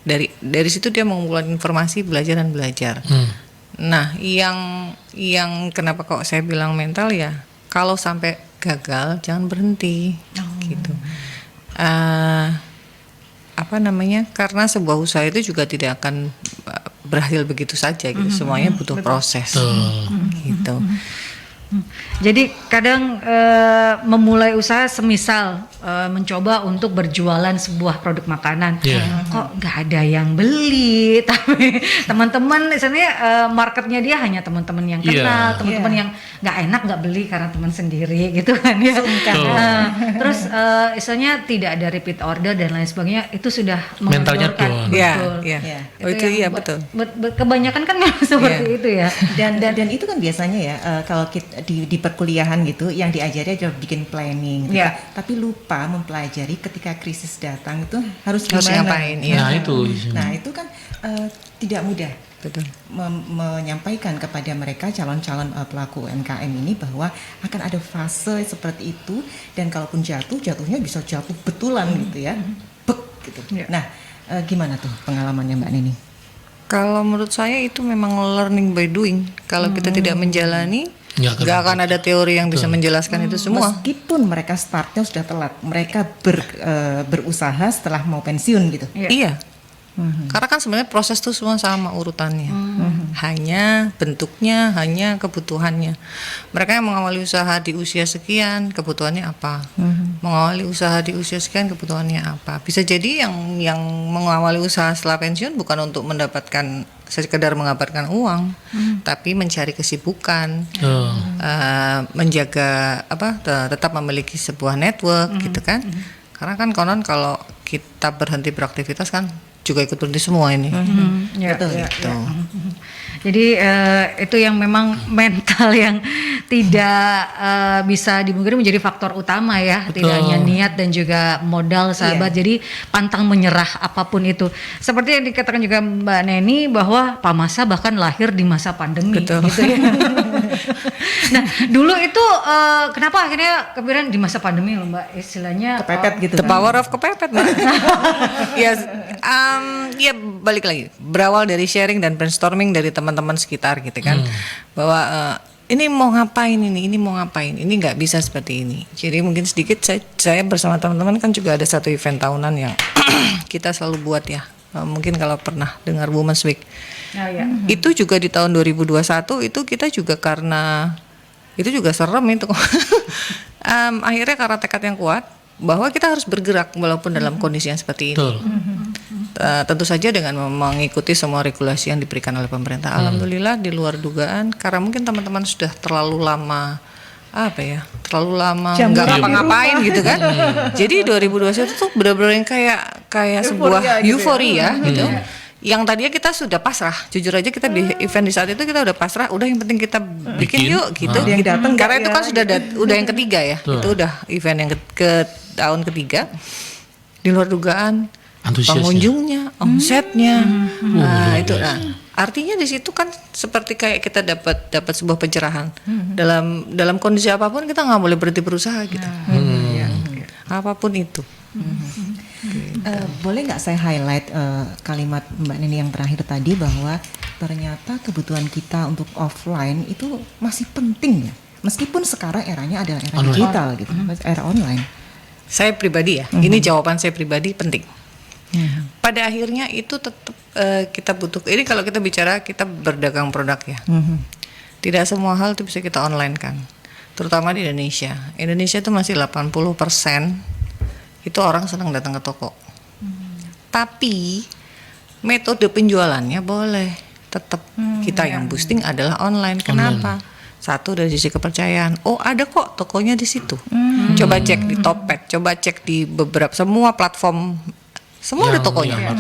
Dari situ dia mengumpulkan informasi, belajar dan belajar. Nah, yang kenapa kok saya bilang mental ya, kalau sampai gagal jangan berhenti, gitu. Karena sebuah usaha itu juga tidak akan berhasil begitu saja gitu. Semuanya butuh proses gitu. Jadi kadang memulai usaha semisal mencoba untuk berjualan sebuah produk makanan, kok nggak ada yang beli, tapi teman-teman misalnya marketnya dia hanya teman-teman yang kenal, teman-teman yang nggak enak nggak beli karena teman sendiri gitu kan ya. Terus misalnya tidak ada repeat order dan lain sebagainya, itu sudah mentalnya down. Betul. Itu iya betul. Kebanyakan kan memang seperti itu ya. Dan itu kan biasanya ya kalau kita di perkuliahan gitu yang diajari adalah bikin planning gitu. Ya. Tapi lupa mempelajari ketika krisis datang itu harus Harus gimana. ngapain, ya. Nah itu kan tidak mudah. Betul. Menyampaikan kepada mereka calon-calon pelaku UMKM ini bahwa akan ada fase seperti itu, dan kalaupun jatuhnya bisa jatuh betulan gitu ya, bek gitu. Ya. Nah, gimana tuh pengalamannya Mbak Neni? Kalau menurut saya itu memang learning by doing. Kalau kita tidak menjalani, nggak akan ada teori yang bisa menjelaskan itu semua. Meskipun mereka startnya sudah telat, mereka berusaha setelah mau pensiun gitu. Iya. Karena kan sebenarnya proses itu semua sama urutannya. Hanya bentuknya, hanya kebutuhannya. Mereka yang mengawali usaha di usia sekian, kebutuhannya apa? Mengawali usaha di usia sekian, kebutuhannya apa? Bisa jadi yang mengawali usaha setelah pensiun bukan untuk mendapatkan sekedar mendapatkan uang, tapi mencari kesibukan, menjaga tetap memiliki sebuah network gitu kan. Karena kan konon kalau kita berhenti beraktivitas kan juga ikut berhenti semua ini. Betul. Gitu. Jadi itu yang memang mental yang tidak bisa dimungkiri menjadi faktor utama ya. Betul. Tidak hanya niat dan juga modal sahabat. Jadi pantang menyerah apapun itu. Seperti yang dikatakan juga Mbak Neni bahwa Pamasa bahkan lahir di masa pandemi. Betul. Gitu ya. Nah dulu itu kenapa akhirnya kepikiran di masa pandemi loh Mbak, istilahnya Kepepet gitu. The power of kepepet, Mbak. Ya balik lagi, berawal dari sharing dan brainstorming dari teman-teman sekitar gitu kan, bahwa ini mau ngapain ini mau ngapain, ini nggak bisa seperti ini. Jadi mungkin sedikit saya bersama teman-teman kan juga ada satu event tahunan yang kita selalu buat ya. Mungkin kalau pernah dengar Women's Week, itu juga di tahun 2021 itu kita juga karena itu juga serem itu. Akhirnya karena tekad yang kuat bahwa kita harus bergerak walaupun dalam kondisi yang seperti ini. Tentu saja dengan mengikuti semua regulasi yang diberikan oleh pemerintah. Alhamdulillah di luar dugaan, karena mungkin teman-teman sudah terlalu lama nggak ngapa-ngapain gitu kan. Jadi 2021 tuh benar-benar yang kayak sebuah euforia gitu. Yang tadinya kita sudah pasrah, jujur aja kita di event di saat itu kita udah pasrah, udah yang penting kita bikin yuk gitu. Yang datang karena itu kan udah yang ketiga ya. Itu udah event yang ke tahun ketiga. Di luar dugaan, pengunjungnya, omsetnya, itu. Artinya di situ kan seperti kayak kita dapat sebuah pencerahan. Dalam kondisi apapun kita nggak boleh berhenti berusaha gitu. Apapun itu. Boleh nggak saya highlight kalimat Mbak Neni yang terakhir tadi bahwa ternyata kebutuhan kita untuk offline itu masih penting ya, meskipun sekarang eranya adalah era digital gitu, era online. Saya pribadi ya, ini jawaban saya pribadi penting. Pada akhirnya itu tetap kita butuh. Ini kalau kita bicara kita berdagang produk ya, tidak semua hal itu bisa kita online kan, terutama di Indonesia. Indonesia itu masih 80% itu orang senang datang ke toko. Tapi metode penjualannya boleh tetap kita yang boosting adalah online. Kenapa? Satu dari sisi kepercayaan. Oh ada kok tokonya di situ. Coba cek di Topet, coba cek di beberapa semua platform, semua ada tokonya.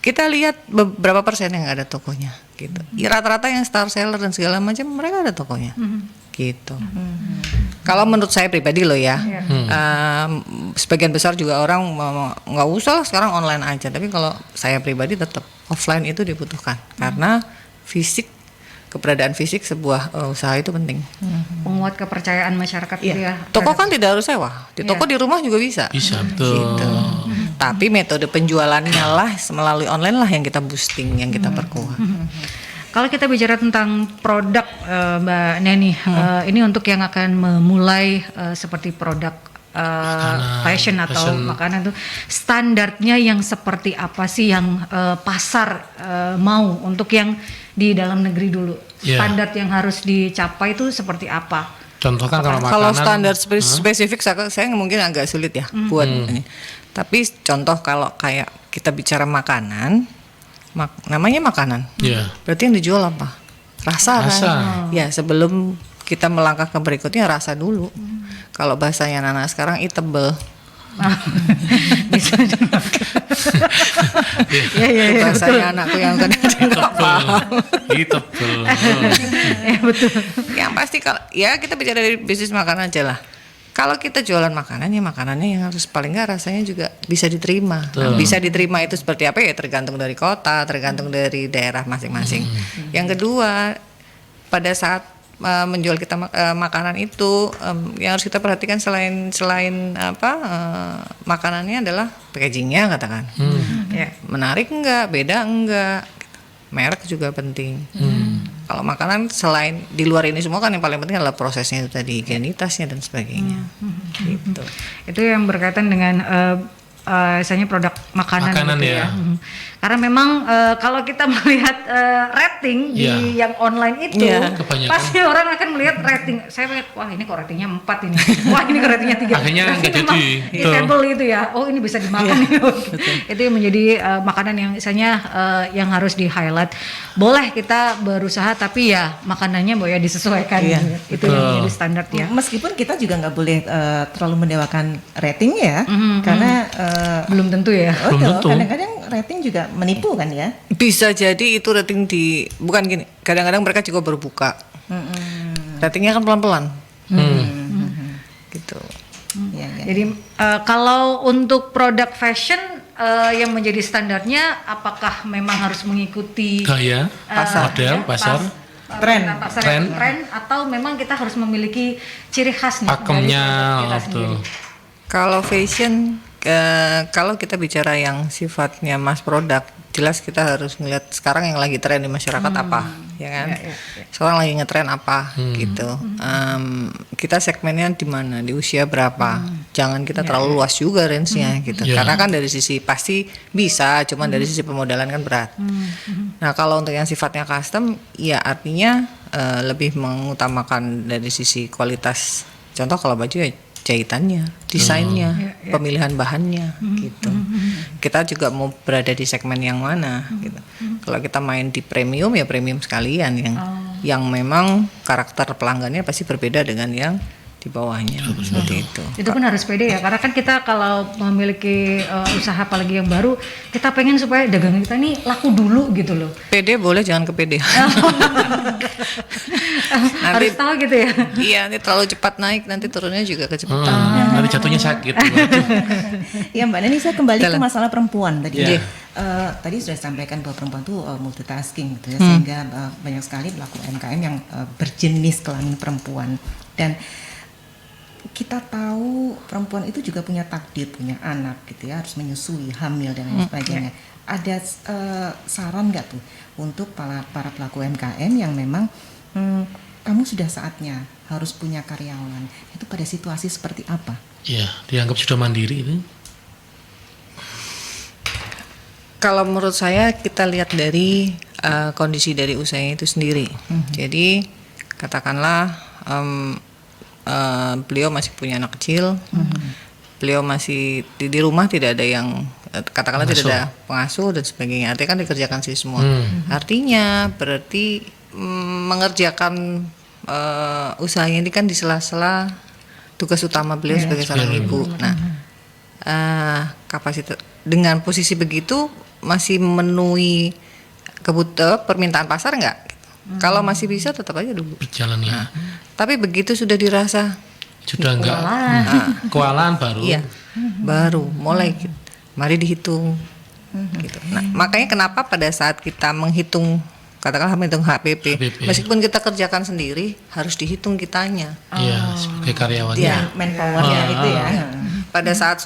Kita lihat beberapa persen yang nggak ada tokonya, gitu. Rata-rata yang star seller dan segala macam mereka ada tokonya, gitu. Kalau menurut saya pribadi loh ya, sebagian besar juga orang nggak usah lah sekarang online aja. Tapi kalau saya pribadi tetap offline itu dibutuhkan karena keberadaan fisik sebuah usaha itu penting. Menguat kepercayaan masyarakat itu ya. Toko kan tidak harus sewa, di toko di rumah juga bisa. Bisa betul. Gitu. Tapi metode penjualannya lah melalui online lah yang kita boosting, yang kita perkuat. Kalau kita bicara tentang produk Mbak Neni, ini untuk yang akan memulai seperti produk fashion atau makanan itu, standarnya yang seperti apa sih yang pasar mau untuk yang di dalam negeri dulu? Standar yang harus dicapai itu seperti apa? Contoh kan kalau makanan. Kalau standar spesifik saya mungkin agak sulit ya buat ini. Tapi contoh kalau kayak kita bicara makanan, namanya makanan. Berarti yang dijual apa? Rasa. Kan? Ya sebelum kita melangkah ke berikutnya rasa dulu. Kalau bahasanya anak sekarang eatable. Iya, Bahasanya anakku yang kadang-kadang nggak paham. Tebel. Ya, betul. Yang pasti kalau ya kita bicara dari bisnis makanan aja lah. Kalau kita jualan makanan ya makanannya yang harus paling nggak rasanya juga bisa diterima. Nah, bisa diterima itu seperti apa ya tergantung dari kota, tergantung dari daerah masing-masing. Yang kedua, pada saat menjual kita makanan itu yang harus kita perhatikan selain apa makanannya adalah packagingnya katakan. Ya, menarik enggak, beda enggak. Merek juga penting. Kalau makanan selain di luar ini semua kan yang paling penting adalah prosesnya itu tadi, higienitasnya dan sebagainya. Gitu. Itu yang berkaitan dengan misalnya produk makanan gitu ya. Karena memang kalau kita melihat rating di yang online itu, pasti orang akan melihat rating. Saya lihat, wah ini kok ratingnya 4 ini, wah ini kok ratingnya 3. Akhirnya nggak jadi. Eatable itu ya, oh ini bisa dimakan. Itu yang menjadi makanan yang misalnya yang harus di highlight. Boleh kita berusaha tapi ya makanannya ya disesuaikan. Itu yang menjadi standar ya. Meskipun kita juga nggak boleh terlalu mendewakan ratingnya, karena belum tentu ya. Kadang-kadang rating juga menipu kan ya. Bisa jadi itu rating bukan gini. Kadang-kadang mereka juga berbuka. Ratingnya kan pelan-pelan. Gitu. Jadi kalau untuk produk fashion yang menjadi standarnya, apakah memang harus mengikuti gaya, model, pasar, tren, atau memang kita harus memiliki ciri khas nih pakemnya dari kita sendiri? Kalau fashion, kalau kita bicara yang sifatnya mass produk, jelas kita harus ngeliat sekarang yang lagi tren di masyarakat apa, ya kan? Sekarang lagi ngetren apa, gitu. Kita segmennya di mana, di usia berapa? Jangan kita terlalu luas juga range-nya, gitu. Karena kan dari sisi pasti bisa, cuman dari sisi pemodalan kan berat. Nah kalau untuk yang sifatnya custom, ya artinya lebih mengutamakan dari sisi kualitas. Contoh kalau baju ya jahitannya, desainnya, pemilihan bahannya, gitu. Kita juga mau berada di segmen yang mana, gitu. Kalau kita main di premium ya premium sekalian yang memang karakter pelanggannya pasti berbeda dengan yang di bawahnya, seperti itu. Itu pun harus pede ya, karena kan kita kalau memiliki usaha apalagi yang baru, kita pengen supaya dagangan kita ini laku dulu gitu loh. Pede boleh, jangan kepede. Harus tahu gitu ya. Iya, nanti terlalu cepat naik, nanti turunnya juga kecepatan. Nanti jatuhnya sakit. Ya Mbak Neni, saya kembali ke masalah perempuan tadi. Tadi sudah disampaikan bahwa perempuan itu multitasking gitu ya, sehingga banyak sekali pelaku UMKM yang berjenis kelamin perempuan. Dan kita tahu perempuan itu juga punya takdir, punya anak gitu ya, harus menyusui, hamil dan lain sebagainya. Ada saran nggak tuh untuk para pelaku UMKM yang memang kamu sudah saatnya harus punya karyawan, itu pada situasi seperti apa? Iya, dianggap sudah mandiri itu. Kalau menurut saya kita lihat dari kondisi dari usahanya itu sendiri. Jadi katakanlah beliau masih punya anak kecil, beliau masih di rumah, tidak ada yang katakanlah tidak ada pengasuh dan sebagainya. Artinya kan dikerjakan sih semua. Artinya berarti mengerjakan usahanya ini kan di sela-sela tugas utama beliau sebagai seorang ibu. Nah, kapasitas dengan posisi begitu masih memenuhi permintaan pasar nggak? Kalau masih bisa tetap aja dulu berjalan ya. Tapi begitu sudah dirasa sudah enggak kewalahan baru. Iya, baru mulai gitu. Mari dihitung. Gitu. Nah, makanya kenapa pada saat kita menghitung, katakanlah menghitung HPP, meskipun kita kerjakan sendiri harus dihitung kitanya. Iya, sebagai karyawannya. Ya, manpowernya itu ya. Pada saat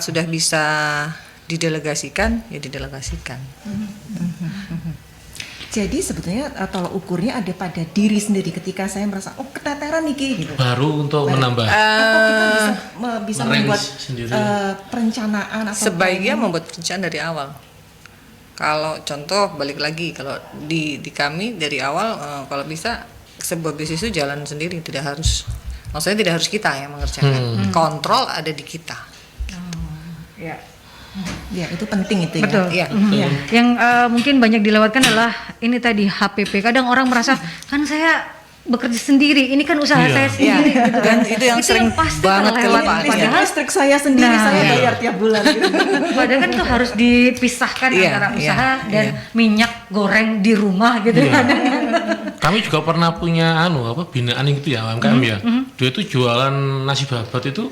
sudah bisa didelegasikan, ya didelegasikan. Jadi sebetulnya tolak ukurnya ada pada diri sendiri. Ketika saya merasa keteteran nih gitu. Baru untuk menambah. Atau kita bisa membuat perencanaan atau sebaiknya membuat perencanaan dari awal. Kalau contoh balik lagi, kalau di kami dari awal kalau bisa sebuah bisnis itu jalan sendiri, maksudnya tidak harus kita yang mengerjakan. Kontrol ada di kita. Ya itu penting itu. Betul. Ya. Yang mungkin banyak dilewatkan adalah ini tadi HPP. Kadang orang merasa kan saya bekerja sendiri, ini kan usaha saya sendiri gitu Dan itu yang sering pasti banget terlewat. kelupaan. Padahal Listrik saya sendiri, saya bayar tiap bulan gitu. padahal kan itu harus dipisahkan antara usaha dan minyak goreng di rumah gitu kan. Kami juga pernah punya binaan gitu ya, UMKM ya. Dia itu jualan nasi babat itu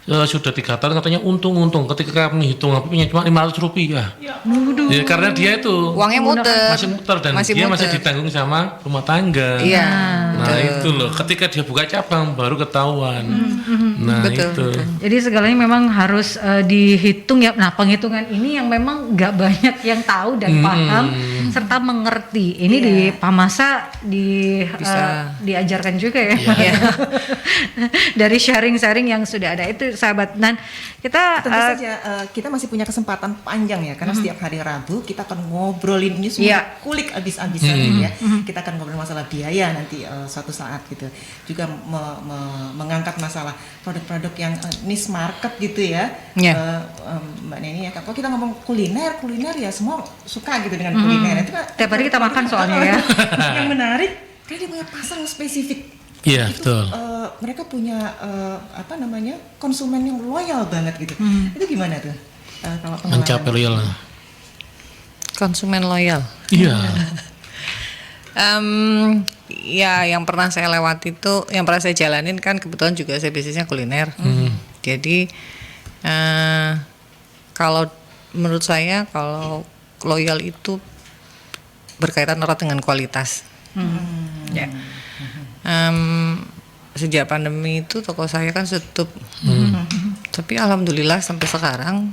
sudah 3 tahun katanya untung-untung, ketika kami hitung punya cuma 500 rupiah. Ya, karena dia itu Uangnya muter. masih muter dan dia masih ditanggung sama rumah tangga. Iya. Nah itu loh, ketika dia buka cabang baru ketahuan. Nah Betul, itu. betul. Jadi segalanya memang harus dihitung ya. Nah, penghitungan ini yang memang nggak banyak yang tahu dan paham serta mengerti. Ini di Pamasa diajarkan juga ya. Dari sharing-sharing yang sudah ada itu, sahabat. Dan kita Tentu saja kita masih punya kesempatan panjang ya, karena setiap hari Rabu kita akan ngobrolin ini semua kulik abis-abisan ya. Kita akan ngobrol masalah biaya nanti suatu saat gitu. Juga mengangkat masalah produk-produk yang niche market gitu ya. Mbak Neni ya, kalau kita ngomong kuliner ya semua suka gitu dengan kuliner. Itu kan tiap hari kita makan soalnya ya. Yang menarik, karena dia punya pasar yang spesifik. Iya, Itu, betul. mereka punya konsumen yang loyal banget gitu. Itu gimana tuh? Kalau pengalaman? Mencapai loyal. Konsumen loyal. Iya. Ya, yang pernah saya lewati itu, yang pernah saya jalanin kan kebetulan juga saya bisnisnya kuliner. Jadi kalau menurut saya kalau loyal itu berkaitan erat dengan kualitas. Ya. Sejak pandemi itu toko saya kan tutup. Tapi alhamdulillah sampai sekarang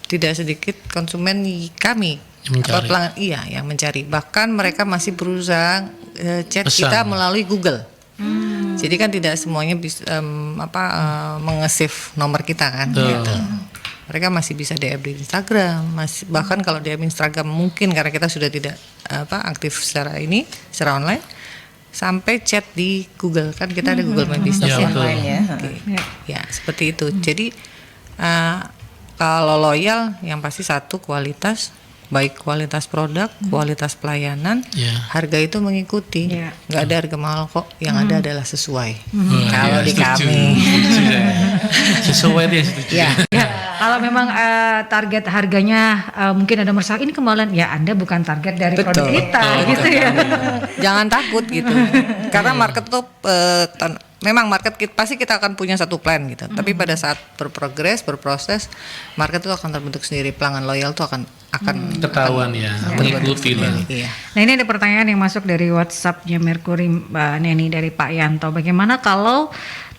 tidak sedikit konsumen kami pelanggan yang mencari. Bahkan mereka masih berusaha chat kita melalui Google. Jadi kan tidak semuanya bisa mengesave nomor kita kan. Gitu. Mereka masih bisa DM di Instagram, bahkan kalau DM Instagram mungkin karena kita sudah tidak aktif secara online, sampai chat di Google, kan kita ada Google My Business online ya. Ya seperti itu. Jadi kalau loyal yang pasti satu kualitas, baik kualitas produk, kualitas pelayanan, harga itu mengikuti. Nggak ada harga mahal kok, yang ada adalah sesuai. Kalau di kami sesuai dia setuju. Kalau memang target harganya mungkin ada masalah, ini kemahalan, ya Anda bukan target dari produk kita gitu ya. Jangan takut gitu. Karena market tuh memang market pasti kita akan punya satu plan gitu. Tapi pada saat berproses, market itu akan terbentuk sendiri. Pelanggan loyal tuh akan ketahuan mengikuti lah. Nah, ini ada pertanyaan yang masuk dari WhatsApp-nya Merkuri Mbak Neni dari Pak Yanto. Bagaimana kalau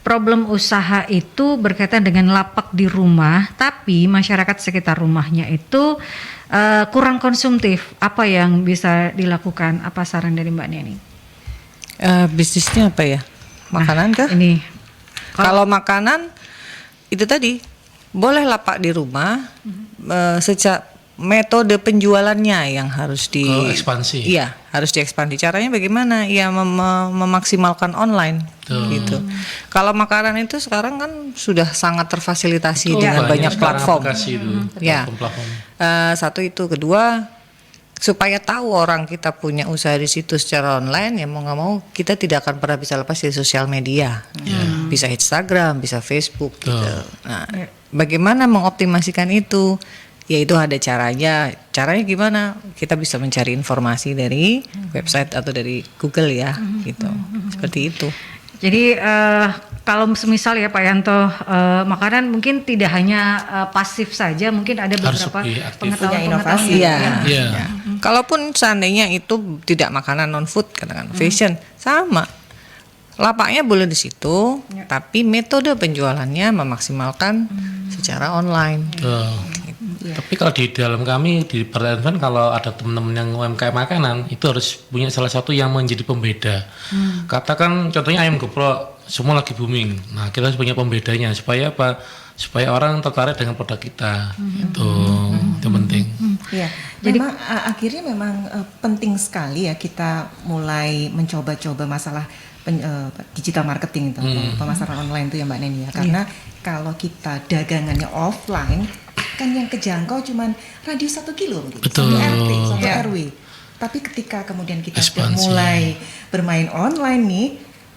problem usaha itu berkaitan dengan lapak di rumah, tapi masyarakat sekitar rumahnya itu kurang konsumtif? Apa yang bisa dilakukan? Apa saran dari Mbak Neni? Bisnisnya apa ya? Makanan kah? Ini kalau makanan itu tadi boleh lapak di rumah, sejak metode penjualannya yang harus ekspansi. Iya, harus diekspansi. Caranya bagaimana? Ya memaksimalkan online gitu. Kalau makanan itu sekarang kan sudah sangat terfasilitasi dengan banyak platform. Satu itu, kedua supaya tahu orang kita punya usaha di situ secara online, ya mau nggak mau kita tidak akan pernah bisa lepas dari sosial media. Bisa Instagram, bisa Facebook gitu. Nah, bagaimana mengoptimasikan itu? Ya itu ada caranya. Caranya gimana? Kita bisa mencari informasi dari website atau dari Google ya, gitu. Seperti itu. Jadi kalau semisal ya Pak Yanto, makanan mungkin tidak hanya pasif saja, mungkin ada beberapa pengetahuan-pengetahuan. Iya. Kalaupun seandainya itu tidak makanan non food, katakan fashion, sama. Lapaknya boleh di situ, tapi metode penjualannya memaksimalkan secara online. Tapi kalau di dalam kami di Pertentan, kalau ada teman-teman yang UMKM makanan, itu harus punya salah satu yang menjadi pembeda. Katakan contohnya ayam geprek, semua lagi booming. Nah, kita harus punya pembedanya supaya apa? Supaya orang tertarik dengan produk kita. Itu penting. Iya. Jadi akhirnya memang penting sekali ya kita mulai mencoba-coba masalah digital marketing itu, pemasaran online itu ya Mbak Neni ya. Karena kalau kita dagangannya offline, kan yang kejangkau cuman radius 1 kilo gitu, satu RT, satu RW. Tapi ketika kemudian kita sudah Ekspansi. mulai bermain online nih,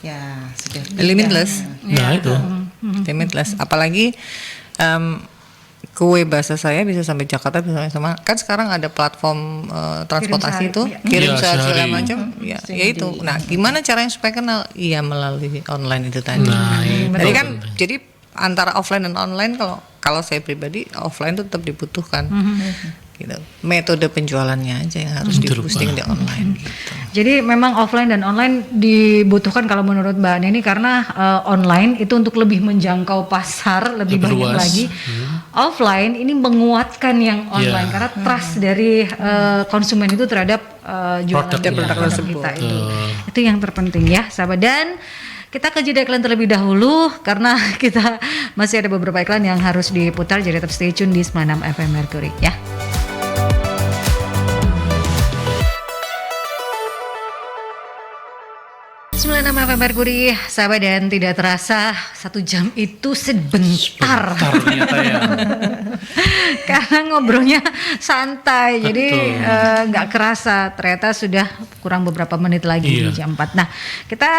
ya sudah Limitless. Nah itu. Limitless. Apalagi kue bahasa saya bisa sampai Jakarta, bisa sampai sama. Kan sekarang ada platform transportasi sehari, itu, iya. kirim Iya, sehari segala sehari. macam. Ya itu. Nah, gimana caranya supaya kenal? Iya, melalui online itu tadi. Nah, itu Jadi kan, penting. jadi antara offline dan online, kalau saya pribadi offline itu tetap dibutuhkan. Gitu. Metode penjualannya aja yang harus Dirubah. di-boosting di online. Gitu. Jadi memang offline dan online dibutuhkan kalau menurut Mbak Neni karena online itu untuk lebih menjangkau pasar lebih Lebih banyak luas. lagi. Offline ini menguatkan yang online Iya. karena trust dari konsumen itu terhadap jualan Produknya. produk kita itu. Itu yang terpenting ya, sahabat. Dan kita ke jeda iklan terlebih dahulu karena kita masih ada beberapa iklan yang harus diputar, jadi tetap stay tune di 96 FM Mercury ya. 96 FM Mercury, sahabat, dan tidak terasa 1 jam itu sebentar. Ternyata ya. Karena ngobrolnya santai, jadi nggak kerasa. Ternyata sudah kurang beberapa menit lagi di jam 4. Nah, kita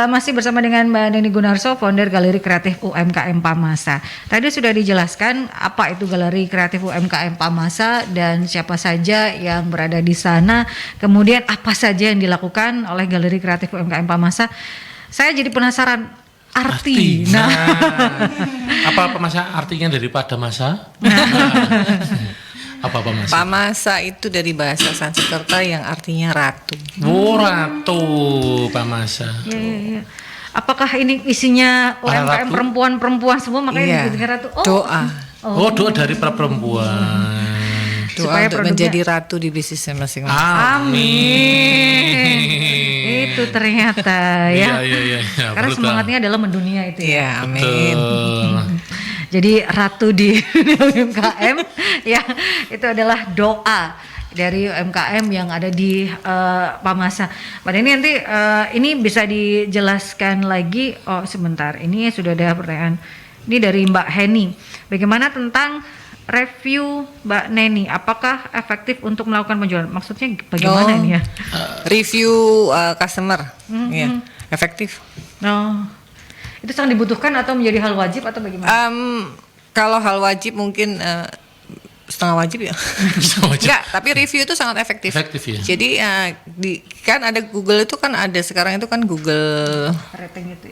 masih bersama dengan Mbak Neni Gunarso, founder Galeri Kreatif UMKM Pamasa. Tadi sudah dijelaskan apa itu Galeri Kreatif UMKM Pamasa dan siapa saja yang berada di sana. Kemudian apa saja yang dilakukan oleh Galeri Kreatif UMKM Pamasa. Saya jadi penasaran arti. Nah, apa masa artinya daripada masa? Apa masa? Pamasa itu dari bahasa Sanskerta yang artinya ratu. Oh, ratu Pamasa. Iya. Apakah ini isinya UMKM Ratu? perempuan-perempuan semua makanya Iya. disebutnya ratu? Doa. Oh, doa dari para perempuan. Doa Supaya untuk produknya- menjadi ratu di bisnisnya masing-masing. Amin. Itu ternyata ya. Iya. Karena betul. semangatnya adalah mendunia itu ya. Iya, amin. Betul. Jadi ratu di UMKM ya itu adalah doa dari UMKM yang ada di Pamasa. Mbak Neni nanti ini bisa dijelaskan lagi. Oh sebentar, ini sudah ada pertanyaan. Ini dari Mbak Heni. Bagaimana tentang review Mbak Neni? Apakah efektif untuk melakukan penjualan? Maksudnya bagaimana ini ya? Review customer, ya, efektif. Oh, itu sangat dibutuhkan atau menjadi hal wajib atau bagaimana? Kalau hal wajib mungkin setengah wajib ya. Enggak, tapi review itu sangat efektif. Efektif ya. Jadi kan ada Google itu kan ada sekarang itu kan Google Rating itu.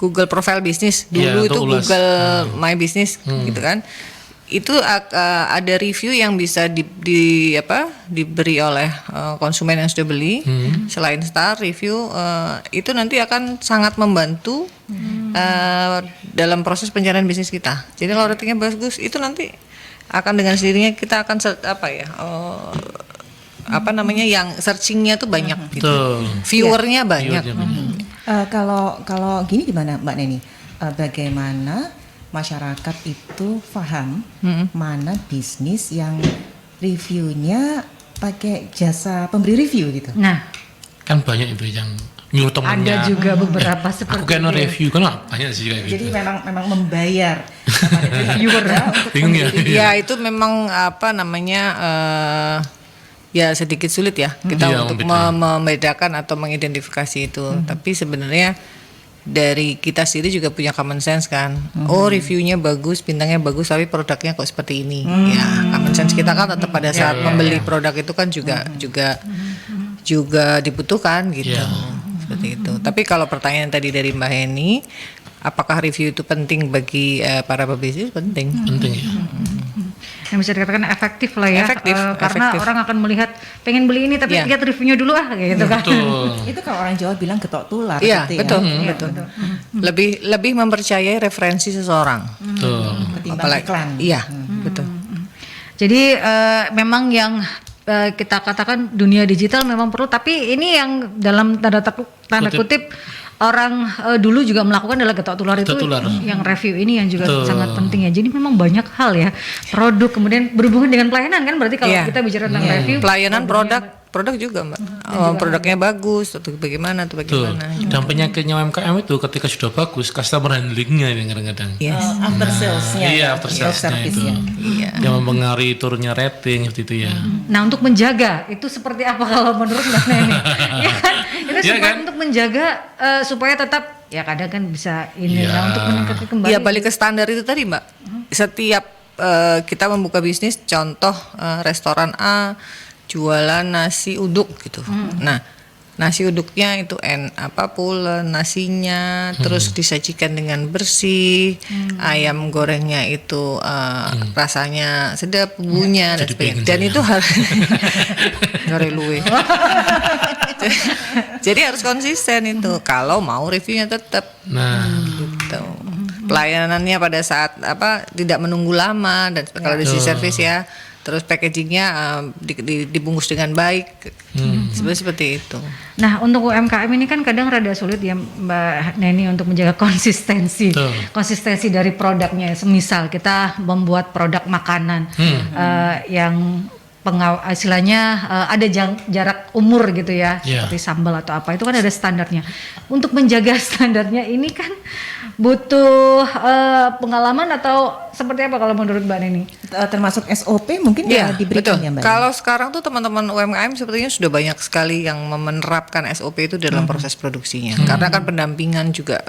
Google Profile Business. Dulu Iya, itu untuk ulas. Google My Business gitu kan. Itu ada review yang bisa diberi oleh konsumen yang sudah beli. Selain star review itu nanti akan sangat membantu dalam proses pencarian bisnis kita. Jadi kalau ratingnya bagus itu nanti akan dengan sendirinya kita akan yang searchingnya tuh banyak gitu. Betul. Viewernya banyak. Kalau gini gimana Mbak Neni? Bagaimana masyarakat itu paham mana bisnis yang reviewnya pakai jasa pemberi review gitu? Nah, Kan banyak itu yang nyuruh temennya. ada juga beberapa Aku seperti kan itu. review kan banyak sih kayak gitu. Jadi memang membayar kepada reviewer ya, untuk Bingung ya? memberi. Ya itu memang ya sedikit sulit ya kita Iya, untuk membedakan atau mengidentifikasi itu. Tapi sebenarnya dari kita sendiri juga punya common sense kan. Oh reviewnya bagus, bintangnya bagus, tapi produknya kok seperti ini. Ya common sense kita kan tetap pada saat membeli produk itu kan juga dibutuhkan gitu. Iya. Seperti itu. Tapi kalau pertanyaan tadi dari Mbak Heni, apakah review itu penting bagi para pebisnis? Penting. Penting ya. Yang bisa dikatakan efektif lah ya. Efektif, Karena efektif. orang akan melihat pengen beli ini tapi Iya. lihat reviewnya dulu gitu kan. Betul. Itu kalau orang Jawa bilang getok tular Iya, gitu betul, ya. betul. Lebih mempercayai referensi seseorang. Betul. Ketimbang Apalagi iklan. iya, betul. Jadi memang yang kita katakan dunia digital memang perlu, tapi ini yang dalam tanda kutip orang dulu juga melakukan adalah getok tular itu, Getok tular. yang review ini yang juga Betul. sangat penting ya. Jadi memang banyak hal ya, produk kemudian berhubungan dengan pelayanan kan, berarti kalau Iya. kita bicara tentang review, Pelayanan produk produk juga Mbak. Produknya bagus atau bagaimana atau bagaimana. Dan penyakitnya UMKM itu ketika sudah bagus, customer handlingnya yang kadang-kadang. Yes. After salesnya. Iya, after salesnya itu. Iya. Yang mempengaruhi turunnya rating seperti itu ya. Nah, untuk menjaga itu seperti apa kalau menurut Mbak Neni? Ya kan? Itu Iya supaya kan? untuk menjaga supaya tetap ya kadang kan bisa ini Iya. lah untuk meningkatkan kembali. Ya balik ke standar itu tadi Mbak. Setiap kita membuka bisnis, contoh restoran A jualan nasi uduk gitu. Nah, nasi uduknya itu pulen nasinya, terus disajikan dengan bersih, ayam gorengnya itu rasanya sedap, bumbunya dan Jadi sebagainya. pengen Dan saya. itu harus luwe. Jadi harus konsisten itu. Kalau mau reviewnya tetap. Nah, Gitu. Pelayanannya pada saat tidak menunggu lama dan kalau di servis ya, terus packagingnya dibungkus dengan baik, seperti itu. Nah, untuk UMKM ini kan kadang rada sulit ya Mbak Neni untuk menjaga konsistensi. Betul. Konsistensi dari produknya. Semisal kita membuat produk makanan yang istilahnya ada jarak umur gitu ya, seperti sambal atau apa, itu kan ada standarnya. Untuk menjaga standarnya ini kan butuh pengalaman atau seperti apa kalau menurut Mbak Neni? Termasuk SOP mungkin ya diberikan betul. ya Mbak. Kalau sekarang tuh teman-teman UMKM sepertinya sudah banyak sekali yang menerapkan SOP itu dalam proses produksinya. Karena kan pendampingan juga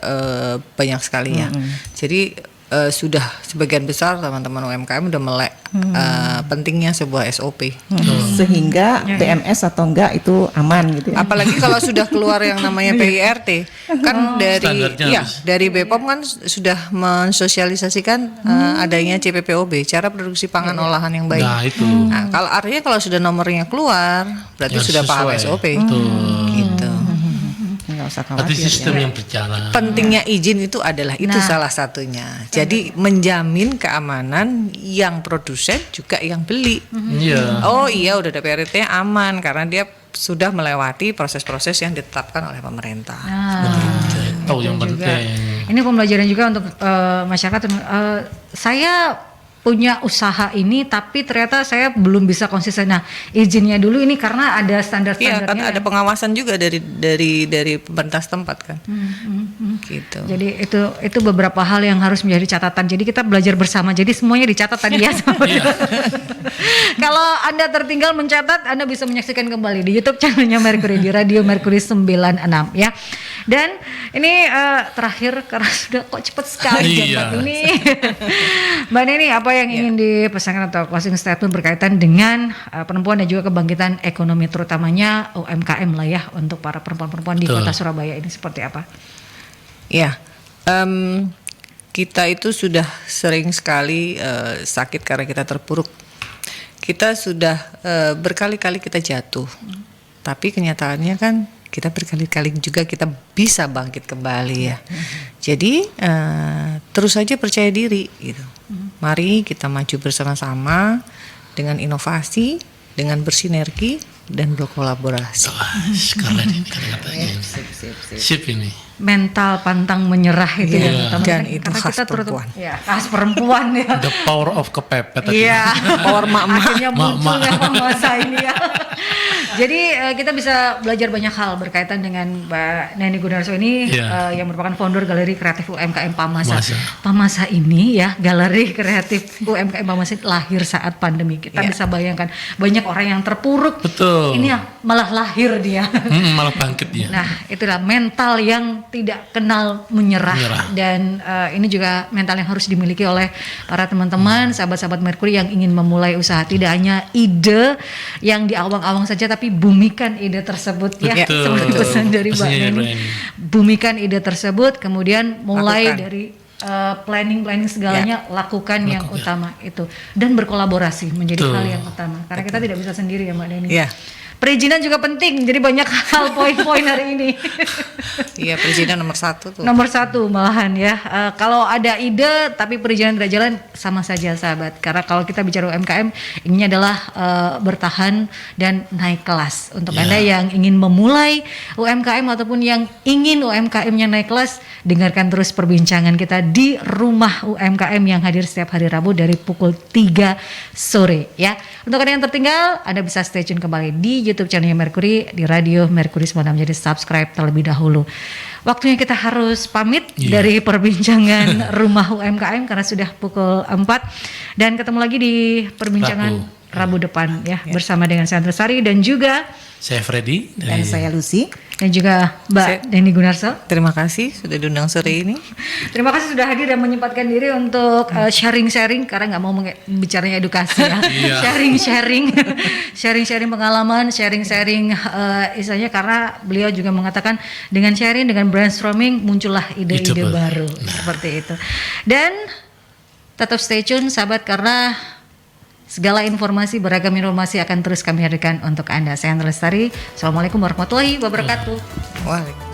banyak sekali ya. Jadi sudah sebagian besar teman-teman UMKM udah melek pentingnya sebuah SOP. Sehingga BMS atau enggak itu aman gitu ya. Apalagi kalau sudah keluar yang namanya PIRT, kan Standarnya dari BPOM kan sudah mensosialisasikan adanya CPPOB, cara produksi pangan olahan yang baik. nah itu. Nah, artinya kalau sudah nomornya keluar, berarti Ya, sudah paham sesuai. SOP. Betul. Gitu. Nggak usah Berarti khawatir sistem ya. yang berjalan. Pentingnya izin itu adalah itu salah satunya. Jadi menjamin keamanan yang produsen juga yang beli. Iya. Oh iya udah ada PRT aman karena dia sudah melewati proses-proses yang ditetapkan oleh pemerintah. Tahu yang Juga. penting. Ini pembelajaran juga untuk masyarakat. Saya punya usaha ini tapi ternyata saya belum bisa konsisten. Nah, izinnya dulu ini karena ada Iya, standar-standarnya. kan ada pengawasan juga dari pemerintah setempat kan. Gitu. Jadi itu beberapa hal yang harus menjadi catatan. Jadi kita belajar bersama. Jadi semuanya dicatat tadi ya. Kalau Anda tertinggal mencatat, Anda bisa menyaksikan kembali di YouTube channelnya Mercury di Radio Mercury 96 ya. Dan ini terakhir karena sudah kok cepat sekali jam ini. Mbak Neni, apa yang ingin dipesankan atau closing statement berkaitan dengan perempuan dan juga kebangkitan ekonomi terutamanya UMKM lah ya untuk para perempuan-perempuan di Kota Surabaya ini seperti apa? Ya, kita itu sudah sering sekali sakit karena kita terpuruk. Kita sudah berkali-kali kita jatuh, tapi kenyataannya kan kita berkali-kali juga kita bisa bangkit kembali ya. Jadi terus saja percaya diri gitu. Mari kita maju bersama-sama dengan inovasi, dengan bersinergi dan berkolaborasi. Sekalian ini kata-katanya. Sip ini. Mental pantang menyerah itu ya. Dan itu karena khas kita perempuan. Ya, khas perempuan ya. The power of kepepet tadi. Iya, Power mak-mak. akhirnya muncul ya masa ini ya. Jadi kita bisa belajar banyak hal berkaitan dengan Mbak Neni Gunarso ini yang merupakan founder Galeri Kreatif UMKM Pamasa. Pamasa ini ya, Galeri Kreatif UMKM Pamasa lahir saat pandemi. Kita bisa bayangkan banyak orang yang terpuruk. Betul. Ini ya malah lahir dia. Malah bangkit dia. Nah, itulah mental yang tidak kenal menyerah. Dan ini juga mental yang harus dimiliki oleh para teman-teman, sahabat-sahabat Mercury yang ingin memulai usaha. Tidak hanya ide yang di awang-awang saja, tapi bumikan ide tersebut. Betul. Ya, seperti pesan dari Mbak Neni. Bumikan ide tersebut, kemudian mulai dari planning segalanya, lakukan yang utama itu, dan berkolaborasi menjadi hal yang utama. Karena kita tidak bisa sendiri ya Mbak Neni. Perizinan juga penting, jadi banyak hal poin-poin hari ini. Iya, perizinan nomor 1 tuh. Nomor 1 malahan ya. Kalau ada ide tapi perizinan tidak jalan, sama saja sahabat. Karena kalau kita bicara UMKM, ini adalah bertahan dan naik kelas. Untuk Anda yang ingin memulai UMKM ataupun yang ingin UMKM-nya naik kelas, dengarkan terus perbincangan kita di Rumah UMKM yang hadir setiap hari Rabu dari pukul 3 sore ya. Untuk Anda yang tertinggal, Anda bisa stay tune kembali di YouTube channel Mercury di Radio Mercury 96. Jadi subscribe terlebih dahulu. Waktunya kita harus pamit dari perbincangan Rumah UMKM karena sudah pukul 4 dan ketemu lagi di perbincangan Rabu depan ya bersama dengan saya Andra Sari dan juga saya Freddy dan saya Lucy dan juga Mbak Denny Gunarso. Terima kasih sudah diundang sore ini. Terima kasih sudah hadir dan menyempatkan diri untuk sharing-sharing karena nggak mau bicaranya edukasi ya. sharing-sharing pengalaman, sharing-sharing istilahnya karena beliau juga mengatakan dengan sharing, dengan brainstorming muncullah ide-ide baru seperti itu. Dan tetap stay tune sahabat karena segala informasi, beragam informasi akan terus kami hadirkan untuk Anda. Saya Andra Lestari. Assalamualaikum warahmatullahi wabarakatuh. Waalaikumsalam.